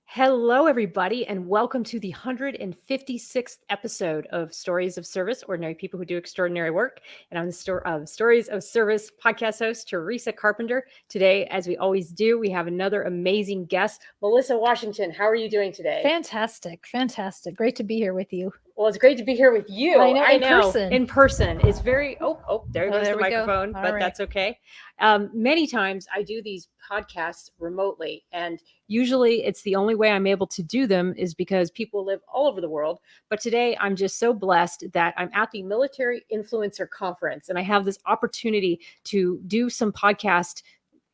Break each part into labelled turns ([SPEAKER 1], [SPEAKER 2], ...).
[SPEAKER 1] Hello, everybody, and welcome to the 156th episode of Stories of Service, Ordinary People Who Do Extraordinary Work. And I'm the Stories of Service podcast host, Teresa Carpenter. Today, as we always do, we have another amazing guest, Melissa Washington. How are you doing today?
[SPEAKER 2] Fantastic. Great to be here with you.
[SPEAKER 1] Well, it's great to be here with you.
[SPEAKER 2] I know.
[SPEAKER 1] In person. It's very, there goes the microphone,
[SPEAKER 2] but
[SPEAKER 1] right. That's okay. Many times I do these podcasts remotely, and usually it's the only way I'm able to do them is because people live all over the world. But today I'm just so blessed that I'm at the Military Influencer Conference, and I have this opportunity to do some podcast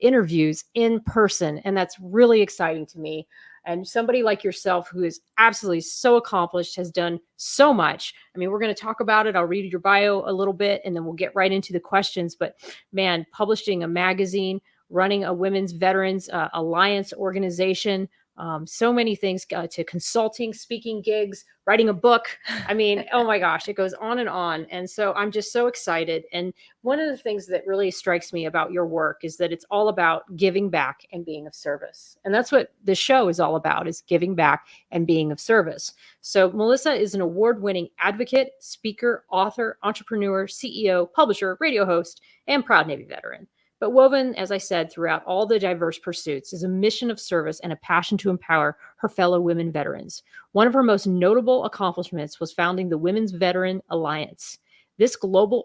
[SPEAKER 1] interviews in person. And that's really exciting to me. And somebody like yourself who is absolutely so accomplished, has done so much. I mean, we're going to talk about it. I'll read your bio a little bit and then we'll get right into the questions. But man, publishing a magazine, running a Women's Veterans Alliance organization, so many things to consulting, speaking gigs, writing a book. I mean, oh my gosh, it goes on and on. And so I'm just so excited. And one of the things that really strikes me about your work is that it's all about giving back and being of service. And that's what the show is all about, is giving back and being of service. So Melissa is an award-winning advocate, speaker, author, entrepreneur, CEO, publisher, radio host, and proud Navy veteran. But woven, as I said, throughout all the diverse pursuits is a mission of service and a passion to empower her fellow women veterans. One of her most notable accomplishments was founding the Women's Veteran Alliance. This global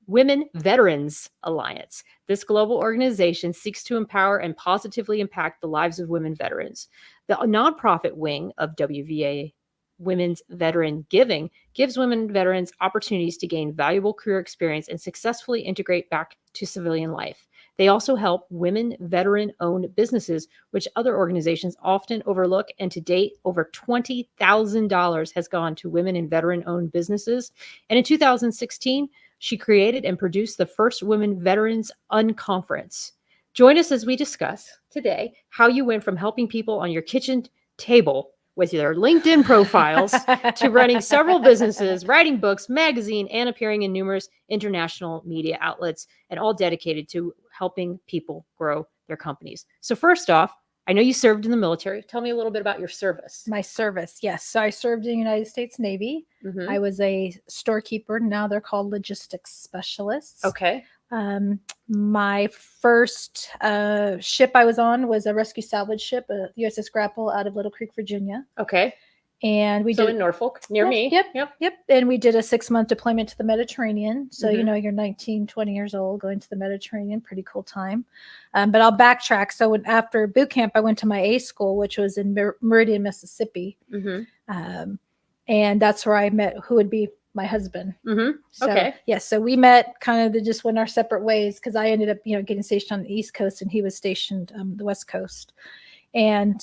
[SPEAKER 1] Women Veterans Alliance. This global organization seeks to empower and positively impact the lives of women veterans. The nonprofit wing of WVA Women's Veteran Giving gives women veterans opportunities to gain valuable career experience and successfully integrate back to civilian life. They also help women veteran-owned businesses, which other organizations often overlook. And to date, over $20,000 has gone to women and veteran-owned businesses. And in 2016, she created and produced the first Women Veterans Unconference. Join us as we discuss today how you went from helping people on your kitchen table with their LinkedIn profiles to running several businesses, writing books, magazine, and appearing in numerous international media outlets, and all dedicated to helping people grow their companies. So first off, I know you served in the military. Tell me a little bit about your service.
[SPEAKER 2] My service, yes. So I served in the United States Navy.
[SPEAKER 1] Mm-hmm.
[SPEAKER 2] I was a storekeeper. Now they're called logistics specialists.
[SPEAKER 1] Okay.
[SPEAKER 2] My first ship I was on was a rescue salvage ship, a USS Grapple out of Little Creek, Virginia.
[SPEAKER 1] Okay.
[SPEAKER 2] And we did
[SPEAKER 1] in Norfolk, near me.
[SPEAKER 2] Yep. And we did a 6-month deployment to the Mediterranean. So,
[SPEAKER 1] Mm-hmm.
[SPEAKER 2] you're 19, 20 years old going to the Mediterranean. Pretty cool time. But I'll backtrack. So after boot camp, I went to my A school, which was in Meridian, Mississippi.
[SPEAKER 1] Mm-hmm.
[SPEAKER 2] And that's where I met who would be my husband.
[SPEAKER 1] Mm-hmm.
[SPEAKER 2] So,
[SPEAKER 1] Okay.
[SPEAKER 2] yes. So we met kind of just went our separate ways because I ended up, getting stationed on the East Coast and he was stationed the West Coast. And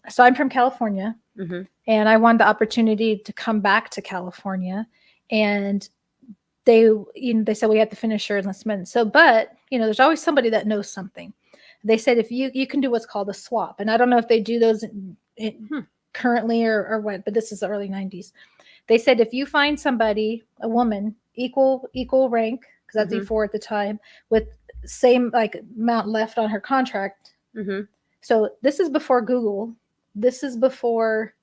[SPEAKER 2] so I'm from California.
[SPEAKER 1] Mm-hmm.
[SPEAKER 2] And I wanted the opportunity to come back to California, and they said we had to finish your enlistment. So, but there's always somebody that knows something. They said if you can do what's called a swap, and I don't know if they do those currently or what, but this is the early 90s. They said if you find somebody, a woman, equal rank, because that's
[SPEAKER 1] Mm-hmm.
[SPEAKER 2] E4 at the time, with same amount left on her contract.
[SPEAKER 1] Mm-hmm.
[SPEAKER 2] So this is before Google. This is before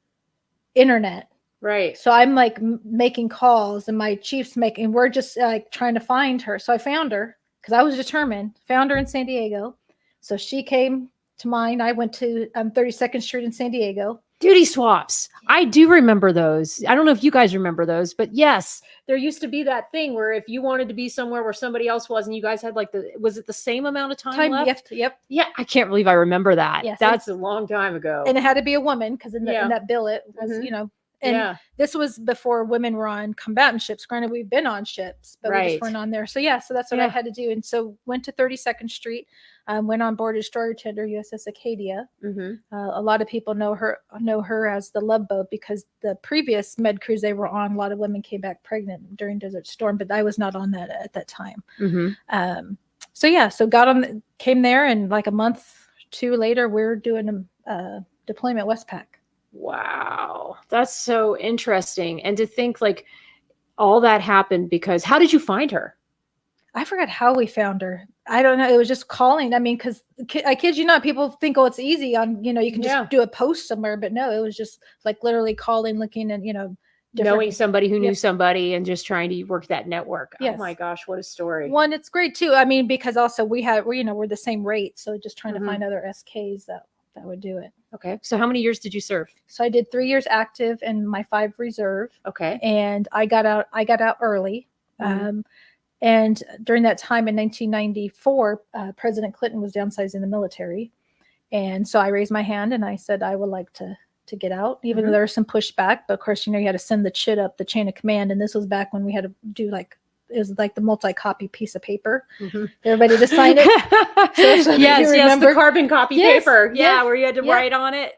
[SPEAKER 2] internet.
[SPEAKER 1] Right.
[SPEAKER 2] So I'm making calls and my chief's we're just trying to find her. So I found her because I was determined, found her in San Diego. So she came to mine. I went to 32nd Street in San Diego.
[SPEAKER 1] Duty swaps. I do remember those. I don't know if you guys remember those, but yes, there used to be that thing where if you wanted to be somewhere where somebody else was and you guys had was it the same amount of time left?
[SPEAKER 2] Yep.
[SPEAKER 1] Yeah. I can't believe I remember that.
[SPEAKER 2] Yes,
[SPEAKER 1] That's a long time ago.
[SPEAKER 2] And it had to be a woman because in that billet was,
[SPEAKER 1] Mm-hmm.
[SPEAKER 2] And this was before women were on combatant ships. Granted, we've been on ships, but we just weren't on there. So so that's what I had to do. And so went to 32nd Street, went on board a destroyer tender USS Acadia.
[SPEAKER 1] Mm-hmm.
[SPEAKER 2] A lot of people know her as the Love Boat because the previous med cruise they were on, a lot of women came back pregnant during Desert Storm, but I was not on that at that time.
[SPEAKER 1] Mm-hmm.
[SPEAKER 2] So came there, and a month or two later, we're doing a deployment Westpac.
[SPEAKER 1] Wow. That's so interesting. And to think all that happened because how did you find her?
[SPEAKER 2] I forgot how we found her. I don't know. It was just calling. I mean, because I kid you not, people think, oh, it's easy on, you can just
[SPEAKER 1] Yeah.
[SPEAKER 2] do a post somewhere. But no, it was just like literally calling, looking and,
[SPEAKER 1] Knowing
[SPEAKER 2] different.
[SPEAKER 1] somebody who knew
[SPEAKER 2] Yep.
[SPEAKER 1] somebody and just trying to work that network. Oh
[SPEAKER 2] Yes.
[SPEAKER 1] my gosh, what a story.
[SPEAKER 2] One, it's great too. I mean, because also we're the same rate. So just trying to find other SKs that would do it.
[SPEAKER 1] Okay. So how many years did you serve?
[SPEAKER 2] So I did 3 years active and my 5 reserve.
[SPEAKER 1] Okay.
[SPEAKER 2] And I got out early. And during that time in 1994, President Clinton was downsizing the military. And so I raised my hand and I said, I would like to get out, even though there was some pushback. But of course, you had to send the chit up the chain of command. And this was back when we had to do it was like the multi-copy piece of paper. Everybody just signed it. So
[SPEAKER 1] yes, the carbon copy paper. Yeah,
[SPEAKER 2] yes,
[SPEAKER 1] where you had to write on it,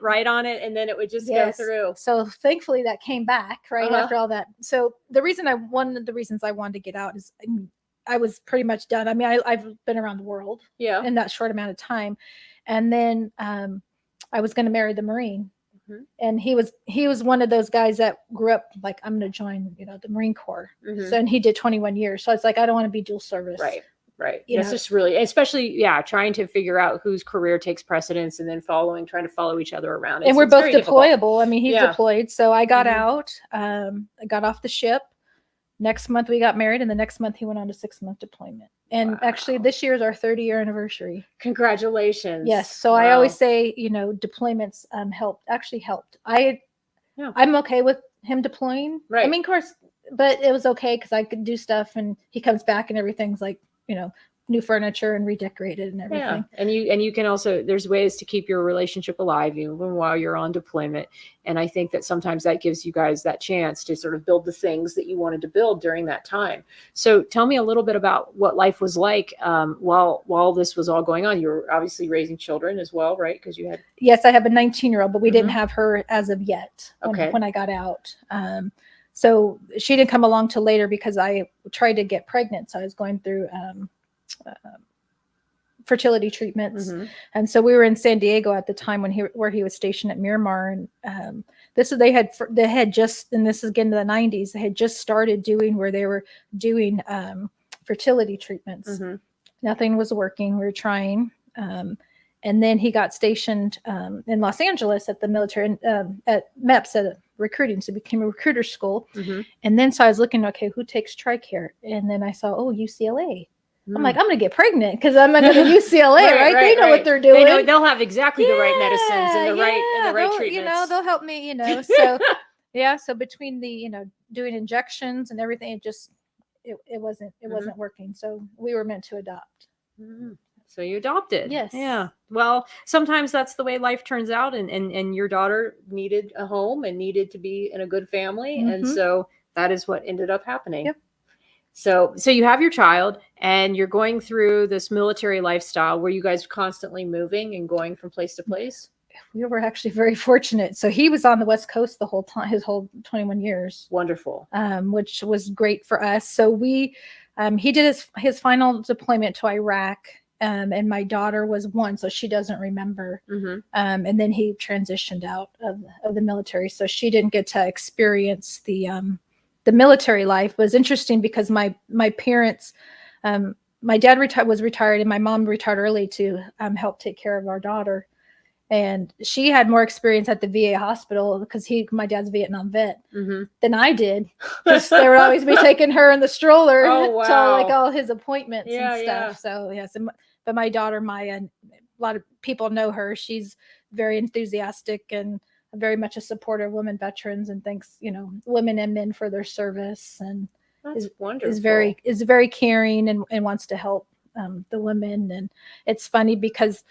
[SPEAKER 1] and then it would just go through.
[SPEAKER 2] So thankfully that came back after all that. So one of the reasons I wanted to get out is I was pretty much done. I mean, I've been around the world in that short amount of time. And then I was going to marry the Marine. And he was one of those guys that grew up like, I'm going to join, the Marine Corps. So, and he did 21 years. So it's like, I don't want to be dual service.
[SPEAKER 1] Right. That's just really, especially, trying to figure out whose career takes precedence and then trying to follow each other around.
[SPEAKER 2] And we're both deployable. I mean, he's deployed. So I got out, I got off the ship. Next month we got married, and the next month he went on a 6-month deployment. And actually this year is our 30-year anniversary.
[SPEAKER 1] Congratulations.
[SPEAKER 2] Yes. So I always say, deployments helped. I'm okay with him deploying. Right. I mean, of course, but it was okay because I could do stuff and he comes back and everything's like, new furniture and redecorated and everything.
[SPEAKER 1] Yeah. And you can also, there's ways to keep your relationship alive even while you're on deployment. And I think that sometimes that gives you guys that chance to sort of build the things that you wanted to build during that time. So tell me a little bit about what life was like while this was all going on. You were obviously raising children as well, right? Because you had.
[SPEAKER 2] Yes, I have a 19-year-old, but we didn't have her as of yet when I got out. So she didn't come along till later because I tried to get pregnant. So I was going through fertility treatments. And so we were in San Diego at the time where he was stationed at Miramar. And they had just, and this is again to the 90s, they had just started doing where they were doing fertility treatments. Nothing was working. We were trying. And then he got stationed in Los Angeles at the military, at MEPS at recruiting. So it became a recruiter school. And then so I was looking, okay, who takes TRICARE? And then I saw, UCLA. I'm like, I'm going to get pregnant because I'm going to go to UCLA, right? They know what they're doing.
[SPEAKER 1] They'll have exactly the right medicines and the right treatments.
[SPEAKER 2] They'll help me, So so between the, doing injections and everything, it wasn't working. So we were meant to adopt.
[SPEAKER 1] So you adopted.
[SPEAKER 2] Yes.
[SPEAKER 1] Yeah. Well, sometimes that's the way life turns out. And your daughter needed a home and needed to be in a good family. And so that is what ended up happening.
[SPEAKER 2] Yep.
[SPEAKER 1] So you have your child and you're going through this military lifestyle. Were you guys constantly moving and going from place to place?
[SPEAKER 2] We were actually very fortunate. So he was on the West Coast the whole time, his whole 21 years.
[SPEAKER 1] Wonderful.
[SPEAKER 2] Which was great for us. So he did his final deployment to Iraq. And my daughter was 1, so she doesn't remember. And then he transitioned out of the military. So she didn't get to experience the military life. It was interesting because my parents, my dad was retired and my mom retired early to help take care of our daughter. And she had more experience at the VA hospital because my dad's a Vietnam vet than I did. Because they would always be taking her in the stroller to like all his appointments and stuff. So yes, but my daughter Maya, a lot of people know her. She's very enthusiastic and very much a supporter of women veterans and thanks, women and men for their service. And
[SPEAKER 1] that's wonderful.
[SPEAKER 2] Is very caring and wants to help the women. And it's funny because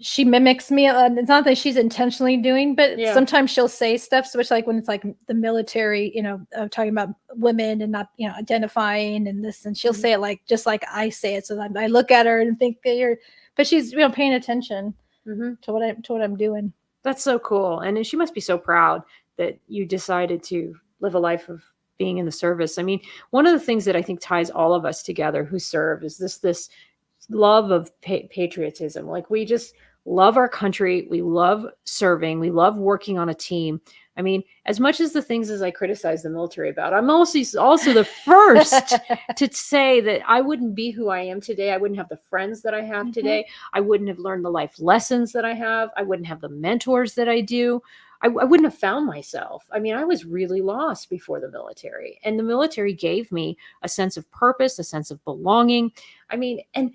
[SPEAKER 2] she mimics me. It's not that she's intentionally doing, but sometimes she'll say stuff, especially like when it's like the military, talking about women and not, identifying and this, and she'll say it like, just like I say it. So I look at her and think but she's, paying attention to what I'm doing.
[SPEAKER 1] That's so cool. And she must be so proud that you decided to live a life of being in the service. I mean, one of the things that I think ties all of us together who serve is this love of patriotism. Like we just love our country. We love serving. We love working on a team. I mean, as much as the things as I criticize the military about, I'm also the first to say that I wouldn't be who I am today. I wouldn't have the friends that I have today. I wouldn't have learned the life lessons that I have. I wouldn't have the mentors that I do. I wouldn't have found myself. I mean, I was really lost before the military, and the military gave me a sense of purpose, a sense of belonging. I mean, and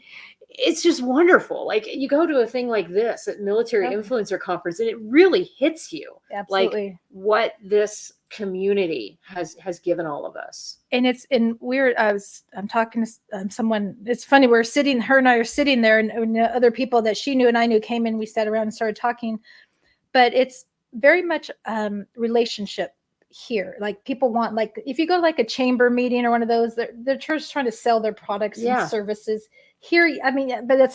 [SPEAKER 1] it's just wonderful. Like, you go to a thing like this at Military Influencer Conference, and it really hits you.
[SPEAKER 2] Absolutely.
[SPEAKER 1] Like what this community has given all of us.
[SPEAKER 2] And I'm talking to someone. It's funny. Her and I are sitting there, and other people that she knew and I knew came in. We sat around and started talking. But it's very much relationship here. Like, people want, like, if you go to like a chamber meeting or one of those, they're just trying to sell their products and services. Here, I mean, but I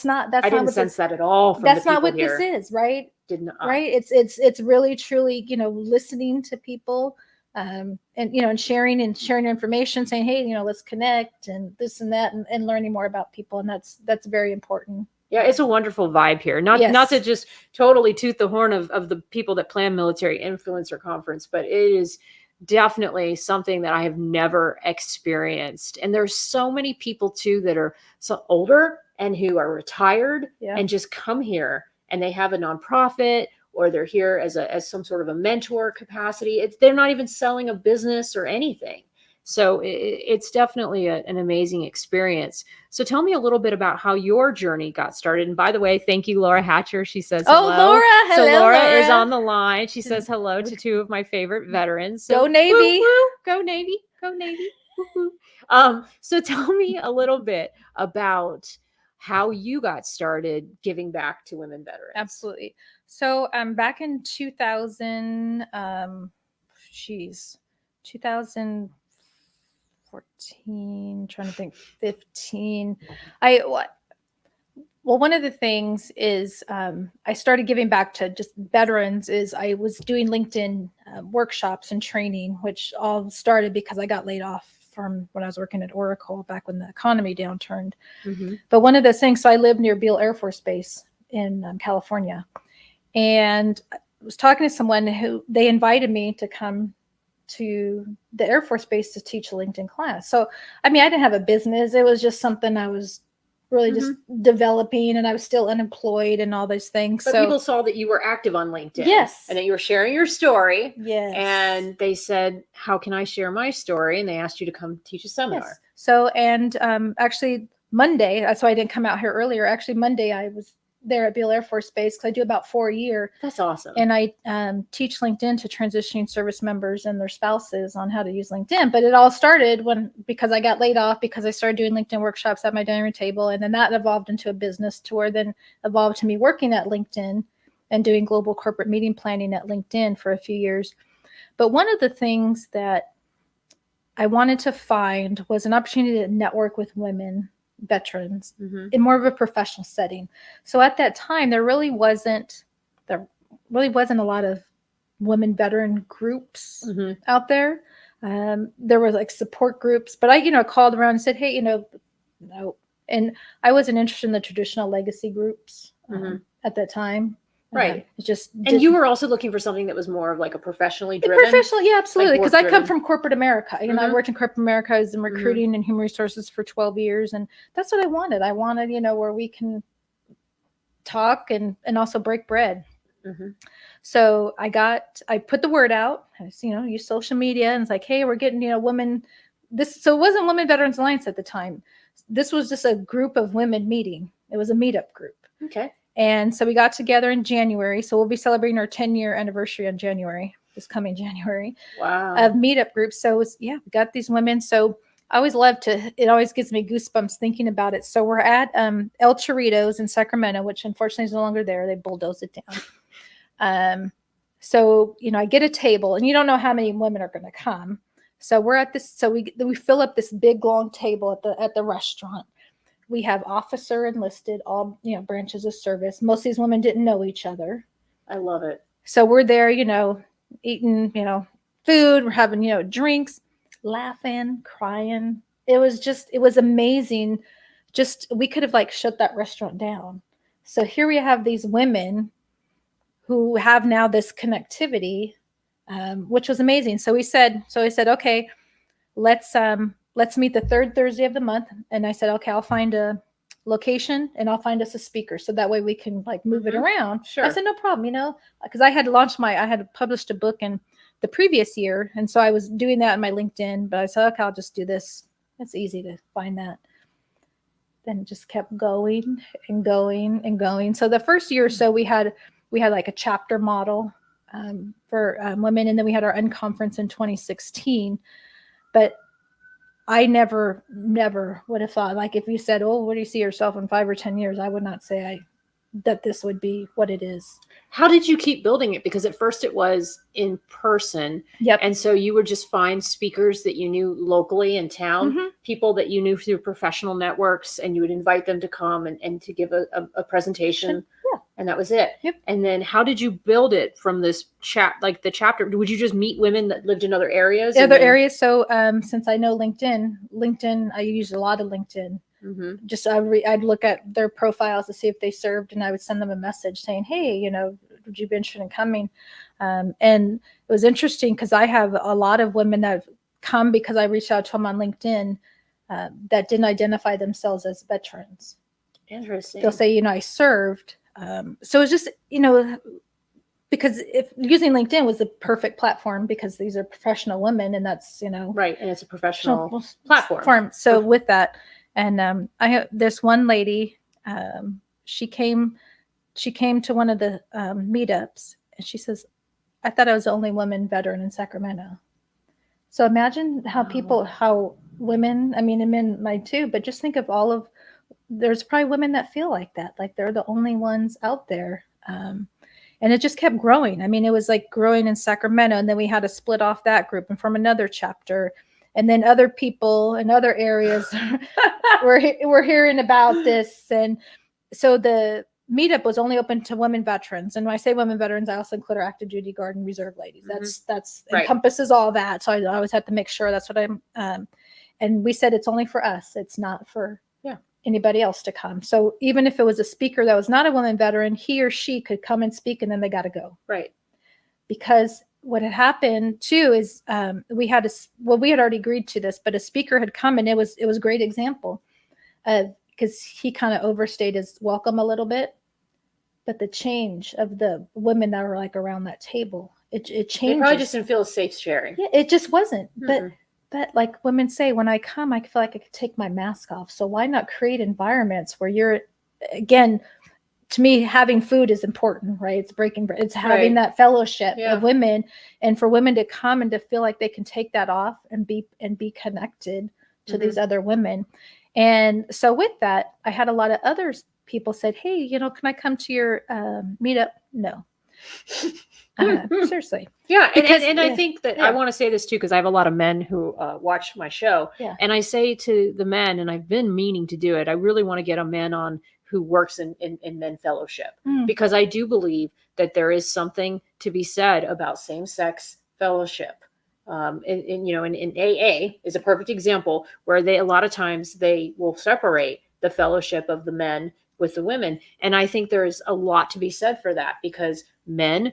[SPEAKER 2] didn't
[SPEAKER 1] sense that at all.
[SPEAKER 2] That's not what this is, right?
[SPEAKER 1] Did not.
[SPEAKER 2] Right? It's really truly, listening to people, and and sharing information, saying, hey, let's connect and this and that, and learning more about people, and that's very important.
[SPEAKER 1] Yeah, it's a wonderful vibe here. Not to just totally toot the horn of the people that plan Military Influencer Conference, but it is definitely something that I have never experienced. And there's so many people too that are so older and who are retired and just come here, and they have a nonprofit, or they're here as some sort of a mentor capacity. They're not even selling a business or anything. So it's definitely an amazing experience. So tell me a little bit about how your journey got started. And by the way, thank you, Laura Hatcher. She says hello.
[SPEAKER 2] Oh, Laura. Hello,
[SPEAKER 1] so Laura
[SPEAKER 2] Laura
[SPEAKER 1] is on the line. She says hello to two of my favorite veterans. So
[SPEAKER 2] go Navy.
[SPEAKER 1] Woo, woo, go Navy. Go Navy. Woo, woo. So tell me a little bit about how you got started giving back to women veterans.
[SPEAKER 2] Absolutely. So back in 2000, 2014, trying to think, 15. One of the things is I started giving back to just veterans. Is I was doing LinkedIn workshops and training, which all started because I got laid off from when I was working at Oracle back when the economy downturned. But one of those things, so I live near Beale Air Force Base in California, and I was talking to someone who they invited me to come to the Air Force Base to teach a LinkedIn class. So, I mean, I didn't have a business. It was just something I was really just developing, and I was still unemployed and all those things.
[SPEAKER 1] But
[SPEAKER 2] so
[SPEAKER 1] people saw that you were active on LinkedIn.
[SPEAKER 2] Yes.
[SPEAKER 1] And that you were sharing your story.
[SPEAKER 2] Yes.
[SPEAKER 1] And they said, how can I share my story? And they asked you to come teach a seminar.
[SPEAKER 2] Yes. So, and actually Monday, that's why I didn't come out here earlier. Actually, Monday I was there at Beale Air Force Base because I do about 4 a year.
[SPEAKER 1] That's awesome.
[SPEAKER 2] And I teach LinkedIn to transitioning service members and their spouses on how to use LinkedIn. But it all started because I got laid off, because I started doing LinkedIn workshops at my dining room table. And then that evolved into a business, to where then evolved to me working at LinkedIn and doing global corporate meeting planning at LinkedIn for a few years. But one of the things that I wanted to find was an opportunity to network with women veterans in more of a professional setting. So at that time, there really wasn't a lot of women veteran groups out there. There were like support groups, but I called around and said, hey, no. And I wasn't interested in the traditional legacy groups at that time.
[SPEAKER 1] Right. And you were also looking for something that was more of like a professionally driven.
[SPEAKER 2] Yeah, absolutely. Because I come from corporate America. I worked in corporate America. I was in recruiting and human resources for 12 years. And that's what I wanted. I wanted, where we can talk and also break bread. So I put the word out. I use social media, and it's like, hey, we're getting, women. So it wasn't Women Veterans Alliance at the time. This was just a group of women meeting. It was a meetup group.
[SPEAKER 1] Okay.
[SPEAKER 2] And so we got together in January. So we'll be celebrating our 10-year anniversary in January, this coming January.
[SPEAKER 1] Wow.
[SPEAKER 2] Of meetup groups. So we got these women. So I always love it always gives me goosebumps thinking about it. So we're at El Chorritos in Sacramento, which unfortunately is no longer there. They bulldozed it down. So, I get a table, and you don't know how many women are going to come. So we're at this, so we fill up this big long table at the restaurant. We have officer, enlisted, all, branches of service. Most of these women didn't know each other.
[SPEAKER 1] I love it.
[SPEAKER 2] So we're there, eating, food. We're having, drinks, laughing, crying. It was amazing. We could have shut that restaurant down. So here we have these women who have now this connectivity which was amazing. So I said, okay, let's meet the third Thursday of the month. And I said, okay, I'll find a location and I'll find us a speaker. So that way we can like move it around.
[SPEAKER 1] Sure.
[SPEAKER 2] I said, no problem, because I had published a book in the previous year. And so I was doing that on my LinkedIn, but I said, okay, I'll just do this. It's easy to find that. Then it just kept going and going and going. So the first year or so we had like a chapter model for women. And then we had our unconference in 2016. But I never would have thought, like, if you said, oh, where do you see yourself in 5 or 10 years? I would not say that this would be what it is.
[SPEAKER 1] How did you keep building it? Because at first it was in person.
[SPEAKER 2] Yep.
[SPEAKER 1] And so you would just find speakers that you knew locally in town, people that you knew through professional networks, and you would invite them to come and to give a presentation.
[SPEAKER 2] Yeah.
[SPEAKER 1] And that was it.
[SPEAKER 2] Yep.
[SPEAKER 1] And then how did you build it from this the chapter? Would you just meet women that lived in other areas?
[SPEAKER 2] Areas. So since I know LinkedIn, I use a lot of LinkedIn. Just I'd look at their profiles to see if they served, and I would send them a message saying, hey, would you be interested in coming? And it was interesting because I have a lot of women that have come because I reached out to them on LinkedIn that didn't identify themselves as veterans.
[SPEAKER 1] Interesting.
[SPEAKER 2] They'll say, I served. So it's just, because if using LinkedIn was the perfect platform because these are professional women, and that's,
[SPEAKER 1] right. And it's a professional platform.
[SPEAKER 2] So with that, and I have this one lady, she came to one of the meetups, and she says, I thought I was the only woman veteran in Sacramento. So imagine how women, and men might too, but just think of there's probably women that feel like that, like they're the only ones out there. And it just kept growing. It was like growing in Sacramento, and then we had to split off that group and form another chapter. And then other people in other areas were hearing about this. And so the meetup was only open to women veterans. And when I say women veterans, I also include our active duty guard and reserve ladies. That's right. Encompasses all that. So I always have to make sure that's what and we said it's only for us. It's not for anybody else to come. So even if it was a speaker that was not a woman veteran, he or she could come and speak, and then they got to go. Right. Because what had happened too is we had already agreed to this, but a speaker had come, and it was a great example because he kind of overstayed his welcome a little bit. But the change of the women that were like around that table, it changed.
[SPEAKER 1] They probably just didn't feel safe sharing.
[SPEAKER 2] Yeah, it just wasn't. But like women say, when I come, I feel like I could take my mask off. So why not create environments where you're, again, to me, having food is important, right? It's breaking bread. It's having that fellowship of women, and for women to come and to feel like they can take that off and be connected to these other women. And so with that, I had a lot of other people said, hey, can I come to your meetup? No. Seriously.
[SPEAKER 1] Yeah. And I think that I want to say this too, because I have a lot of men who watch my show. Yeah. And I say to the men, and I've been meaning to do it, I really want to get a man on who works in men fellowship, because I do believe that there is something to be said about same-sex fellowship. In AA is a perfect example where a lot of times they will separate the fellowship of the men with the women. And I think there's a lot to be said for that, because men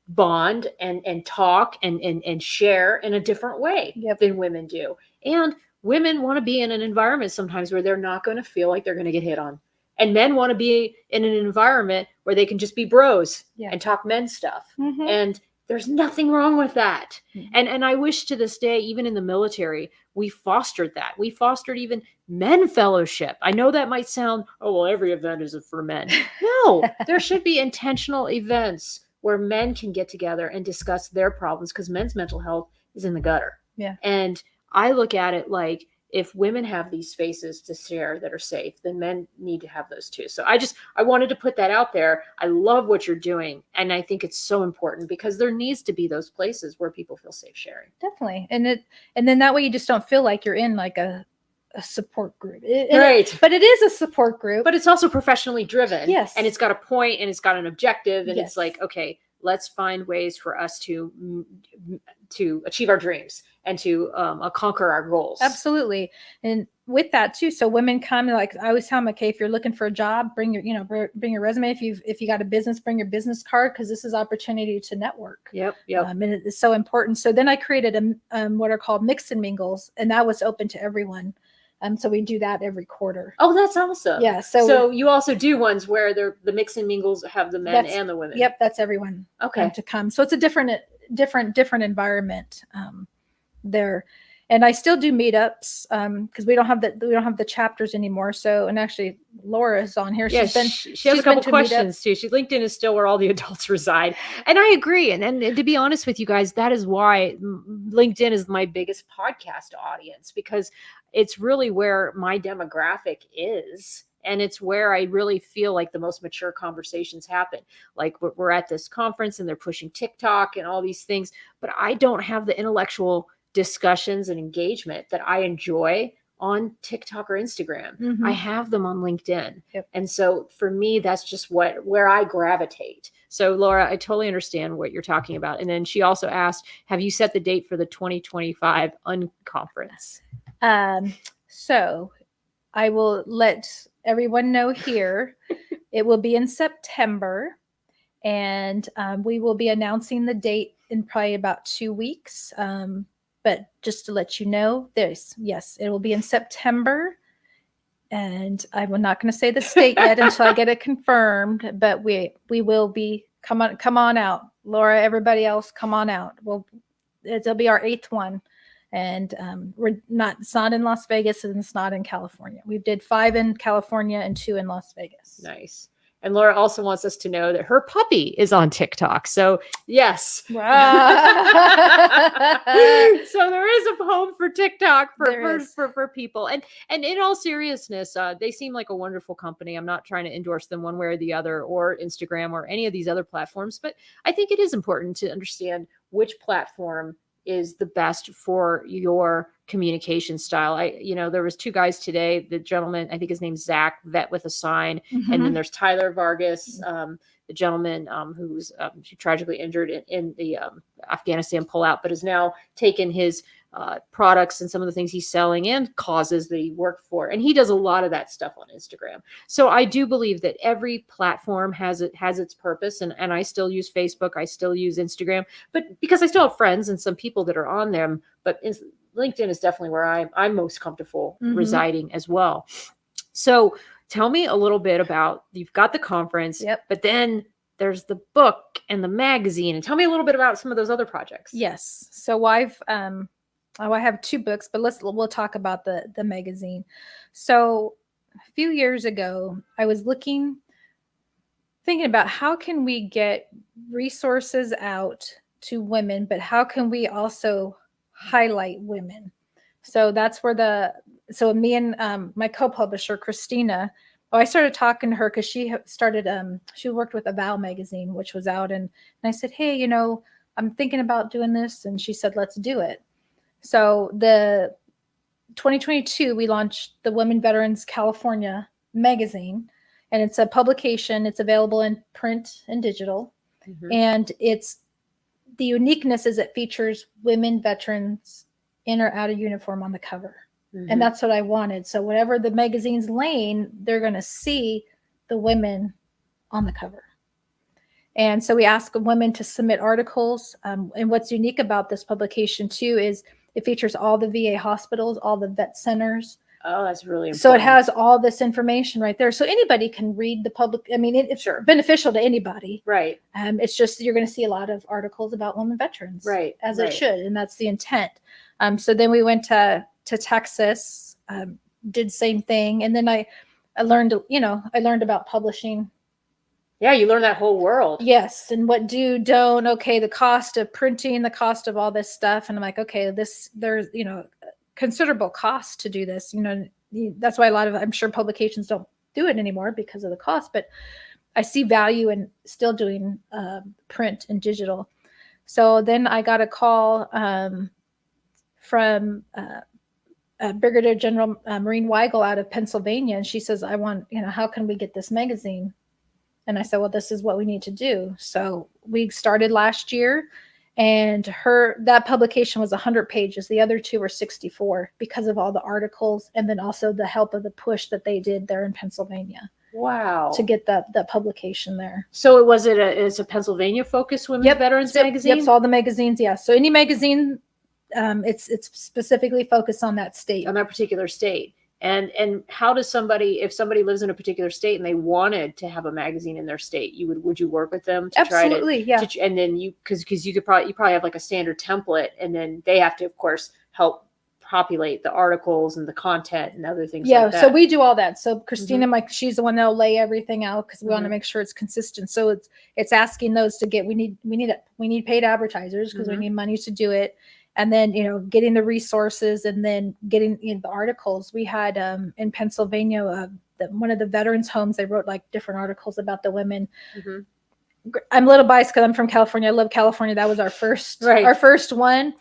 [SPEAKER 1] bond and talk and share in a different way than women do. And women want to be in an environment sometimes where they're not going to feel like they're going to get hit on. And men want to be in an environment where they can just be bros and talk men stuff. And there's nothing wrong with that. And I wish to this day, even in the military, we fostered that. We fostered even men fellowship. I know that might sound, oh, well, every event is for men. No, there should be intentional events where men can get together and discuss their problems, because men's mental health is in the gutter. Yeah. And I look at it like, if women have these spaces to share that are safe, then men need to have those too. So I wanted to put that out there. I love what you're doing. And I think it's so important, because there needs to be those places where people feel safe sharing.
[SPEAKER 2] Definitely. And then that way you just don't feel like you're in like a support group.
[SPEAKER 1] Right.
[SPEAKER 2] But it is a support group.
[SPEAKER 1] But it's also professionally driven.
[SPEAKER 2] Yes.
[SPEAKER 1] And it's got a point, and it's got an objective. And it's like, okay, let's find ways for us to achieve our dreams and to conquer our goals.
[SPEAKER 2] Absolutely. And with that too, so women come, like I always tell them, okay, if you're looking for a job, bring bring your resume. If you got a business, bring your business card, because this is opportunity to network.
[SPEAKER 1] Yep.
[SPEAKER 2] And it is so important. So then I created what are called mix and mingles, and that was open to everyone. So we do that every quarter.
[SPEAKER 1] Oh, that's awesome.
[SPEAKER 2] Yeah.
[SPEAKER 1] So you also do ones where the mix and mingles have the men and the women.
[SPEAKER 2] Yep, that's everyone.
[SPEAKER 1] Okay.
[SPEAKER 2] To come. So it's a different environment there. And I still do meetups because we don't have the chapters anymore. So, and actually Laura is on here.
[SPEAKER 1] Yeah, she has a couple questions too. LinkedIn is still where all the adults reside, and I agree. And to be honest with you guys, that is why LinkedIn is my biggest podcast audience, because it's really where my demographic is. And it's where I really feel like the most mature conversations happen. Like we're at this conference and they're pushing TikTok and all these things, but I don't have the intellectual discussions and engagement that I enjoy on TikTok or Instagram.
[SPEAKER 2] Mm-hmm.
[SPEAKER 1] I have them on LinkedIn.
[SPEAKER 2] Yep.
[SPEAKER 1] And so for me, that's just where I gravitate. So Laura, I totally understand what you're talking about. And then she also asked, have you set the date for the 2025 Unconference?
[SPEAKER 2] So I will let everyone know here. It will be in September, and we will be announcing the date in probably about 2 weeks. But just to let you know, yes, it will be in September, and I'm not going to say the state yet until I get it confirmed. But we will be come on out, Laura. Everybody else, come on out. It'll be our 8th one, and it's not in Las Vegas, and it's not in California. We did 5 in California and 2 in Las Vegas.
[SPEAKER 1] Nice. And Laura also wants us to know that her puppy is on TikTok. So yes. So there is a home for TikTok for people. And in all seriousness, they seem like a wonderful company. I'm not trying to endorse them one way or the other, or Instagram or any of these other platforms, but I think it is important to understand which platform is the best for your communication style. There was 2 guys today. The gentleman, I think his name's Zach, vet with a sign. Mm-hmm. And then there's Tyler Vargas, the gentleman who's tragically injured in the Afghanistan pullout, but has now taken his products and some of the things he's selling and causes that he worked for. And he does a lot of that stuff on Instagram. So I do believe that every platform has its purpose. And I still use Facebook. I still use Instagram, but because I still have friends and some people that are on them, but LinkedIn is definitely where I'm most comfortable residing as well. So tell me a little bit about, you've got the conference, but then there's the book and the magazine, and tell me a little bit about some of those other projects.
[SPEAKER 2] Yes. So I have 2 books, but we'll talk about the magazine. So a few years ago, I was thinking about how can we get resources out to women, but how can we also highlight women? So that's where me and my co-publisher, Christina, I started talking to her because she worked with Avow magazine, which was out. And I said, hey, I'm thinking about doing this. And she said, let's do it. So the 2022, we launched the Women Veterans California magazine, and it's a publication. It's available in print and digital. Mm-hmm. And the uniqueness is it features women veterans in or out of uniform on the cover. Mm-hmm. And that's what I wanted. So whatever the magazine's lane, they're going to see the women on the cover. And so we ask women to submit articles. And what's unique about this publication too is it features all the VA hospitals, all the vet centers.
[SPEAKER 1] Oh, that's really important.
[SPEAKER 2] So it has all this information right there. So anybody can read the public. I mean, it's beneficial to anybody.
[SPEAKER 1] Right.
[SPEAKER 2] It's just, you're going to see a lot of articles about women veterans.
[SPEAKER 1] Right.
[SPEAKER 2] As it should. And that's the intent. So then we went to Texas, did same thing. And then I learned about publishing.
[SPEAKER 1] Yeah, you learn that whole world.
[SPEAKER 2] Yes, and what don't, okay, the cost of printing, the cost of all this stuff. And I'm like, okay, there's, considerable cost to do this. That's why I'm sure publications don't do it anymore because of the cost, but I see value in still doing print and digital. So then I got a call from Brigadier General Maureen Weigel out of Pennsylvania. And she says, I want, how can we get this magazine? And I said, well, this is what we need to do. So we started last year, And that publication was 100 pages. The other two were 64 because of all the articles, and then also the help of the push that they did there in Pennsylvania.
[SPEAKER 1] Wow.
[SPEAKER 2] To get that publication there.
[SPEAKER 1] So it's a Pennsylvania focused women's veterans magazine?
[SPEAKER 2] Yep, so all the magazines, yeah. So any magazine, it's specifically focused on that state.
[SPEAKER 1] On that particular state. And how does if somebody lives in a particular state and they wanted to have a magazine in their state, would you work with them to
[SPEAKER 2] Absolutely,
[SPEAKER 1] try to,
[SPEAKER 2] yeah.
[SPEAKER 1] And then because you probably have like a standard template, and then they have to, of course, help populate the articles and the content and other things like that.
[SPEAKER 2] Yeah, so we do all that. So Christina, she's the one that'll lay everything out because we want to make sure it's consistent. So it's asking those to get, we need paid advertisers because we need money to do it. And then, getting the resources, and then getting the articles. We had in Pennsylvania, one of the veterans homes, they wrote like different articles about the women. I'm a little biased because I'm from California. I love California. That was our first one.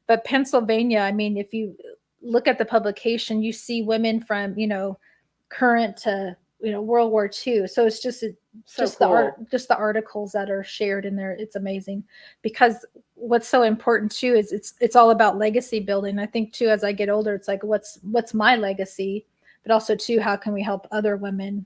[SPEAKER 2] But Pennsylvania, I mean, if you look at the publication, you see women from, current to, World War II. So it's just the articles that are shared in there. It's amazing, because what's so important too is it's all about legacy building. I think too, as I get older, it's like, what's my legacy? But also too, how can we help other women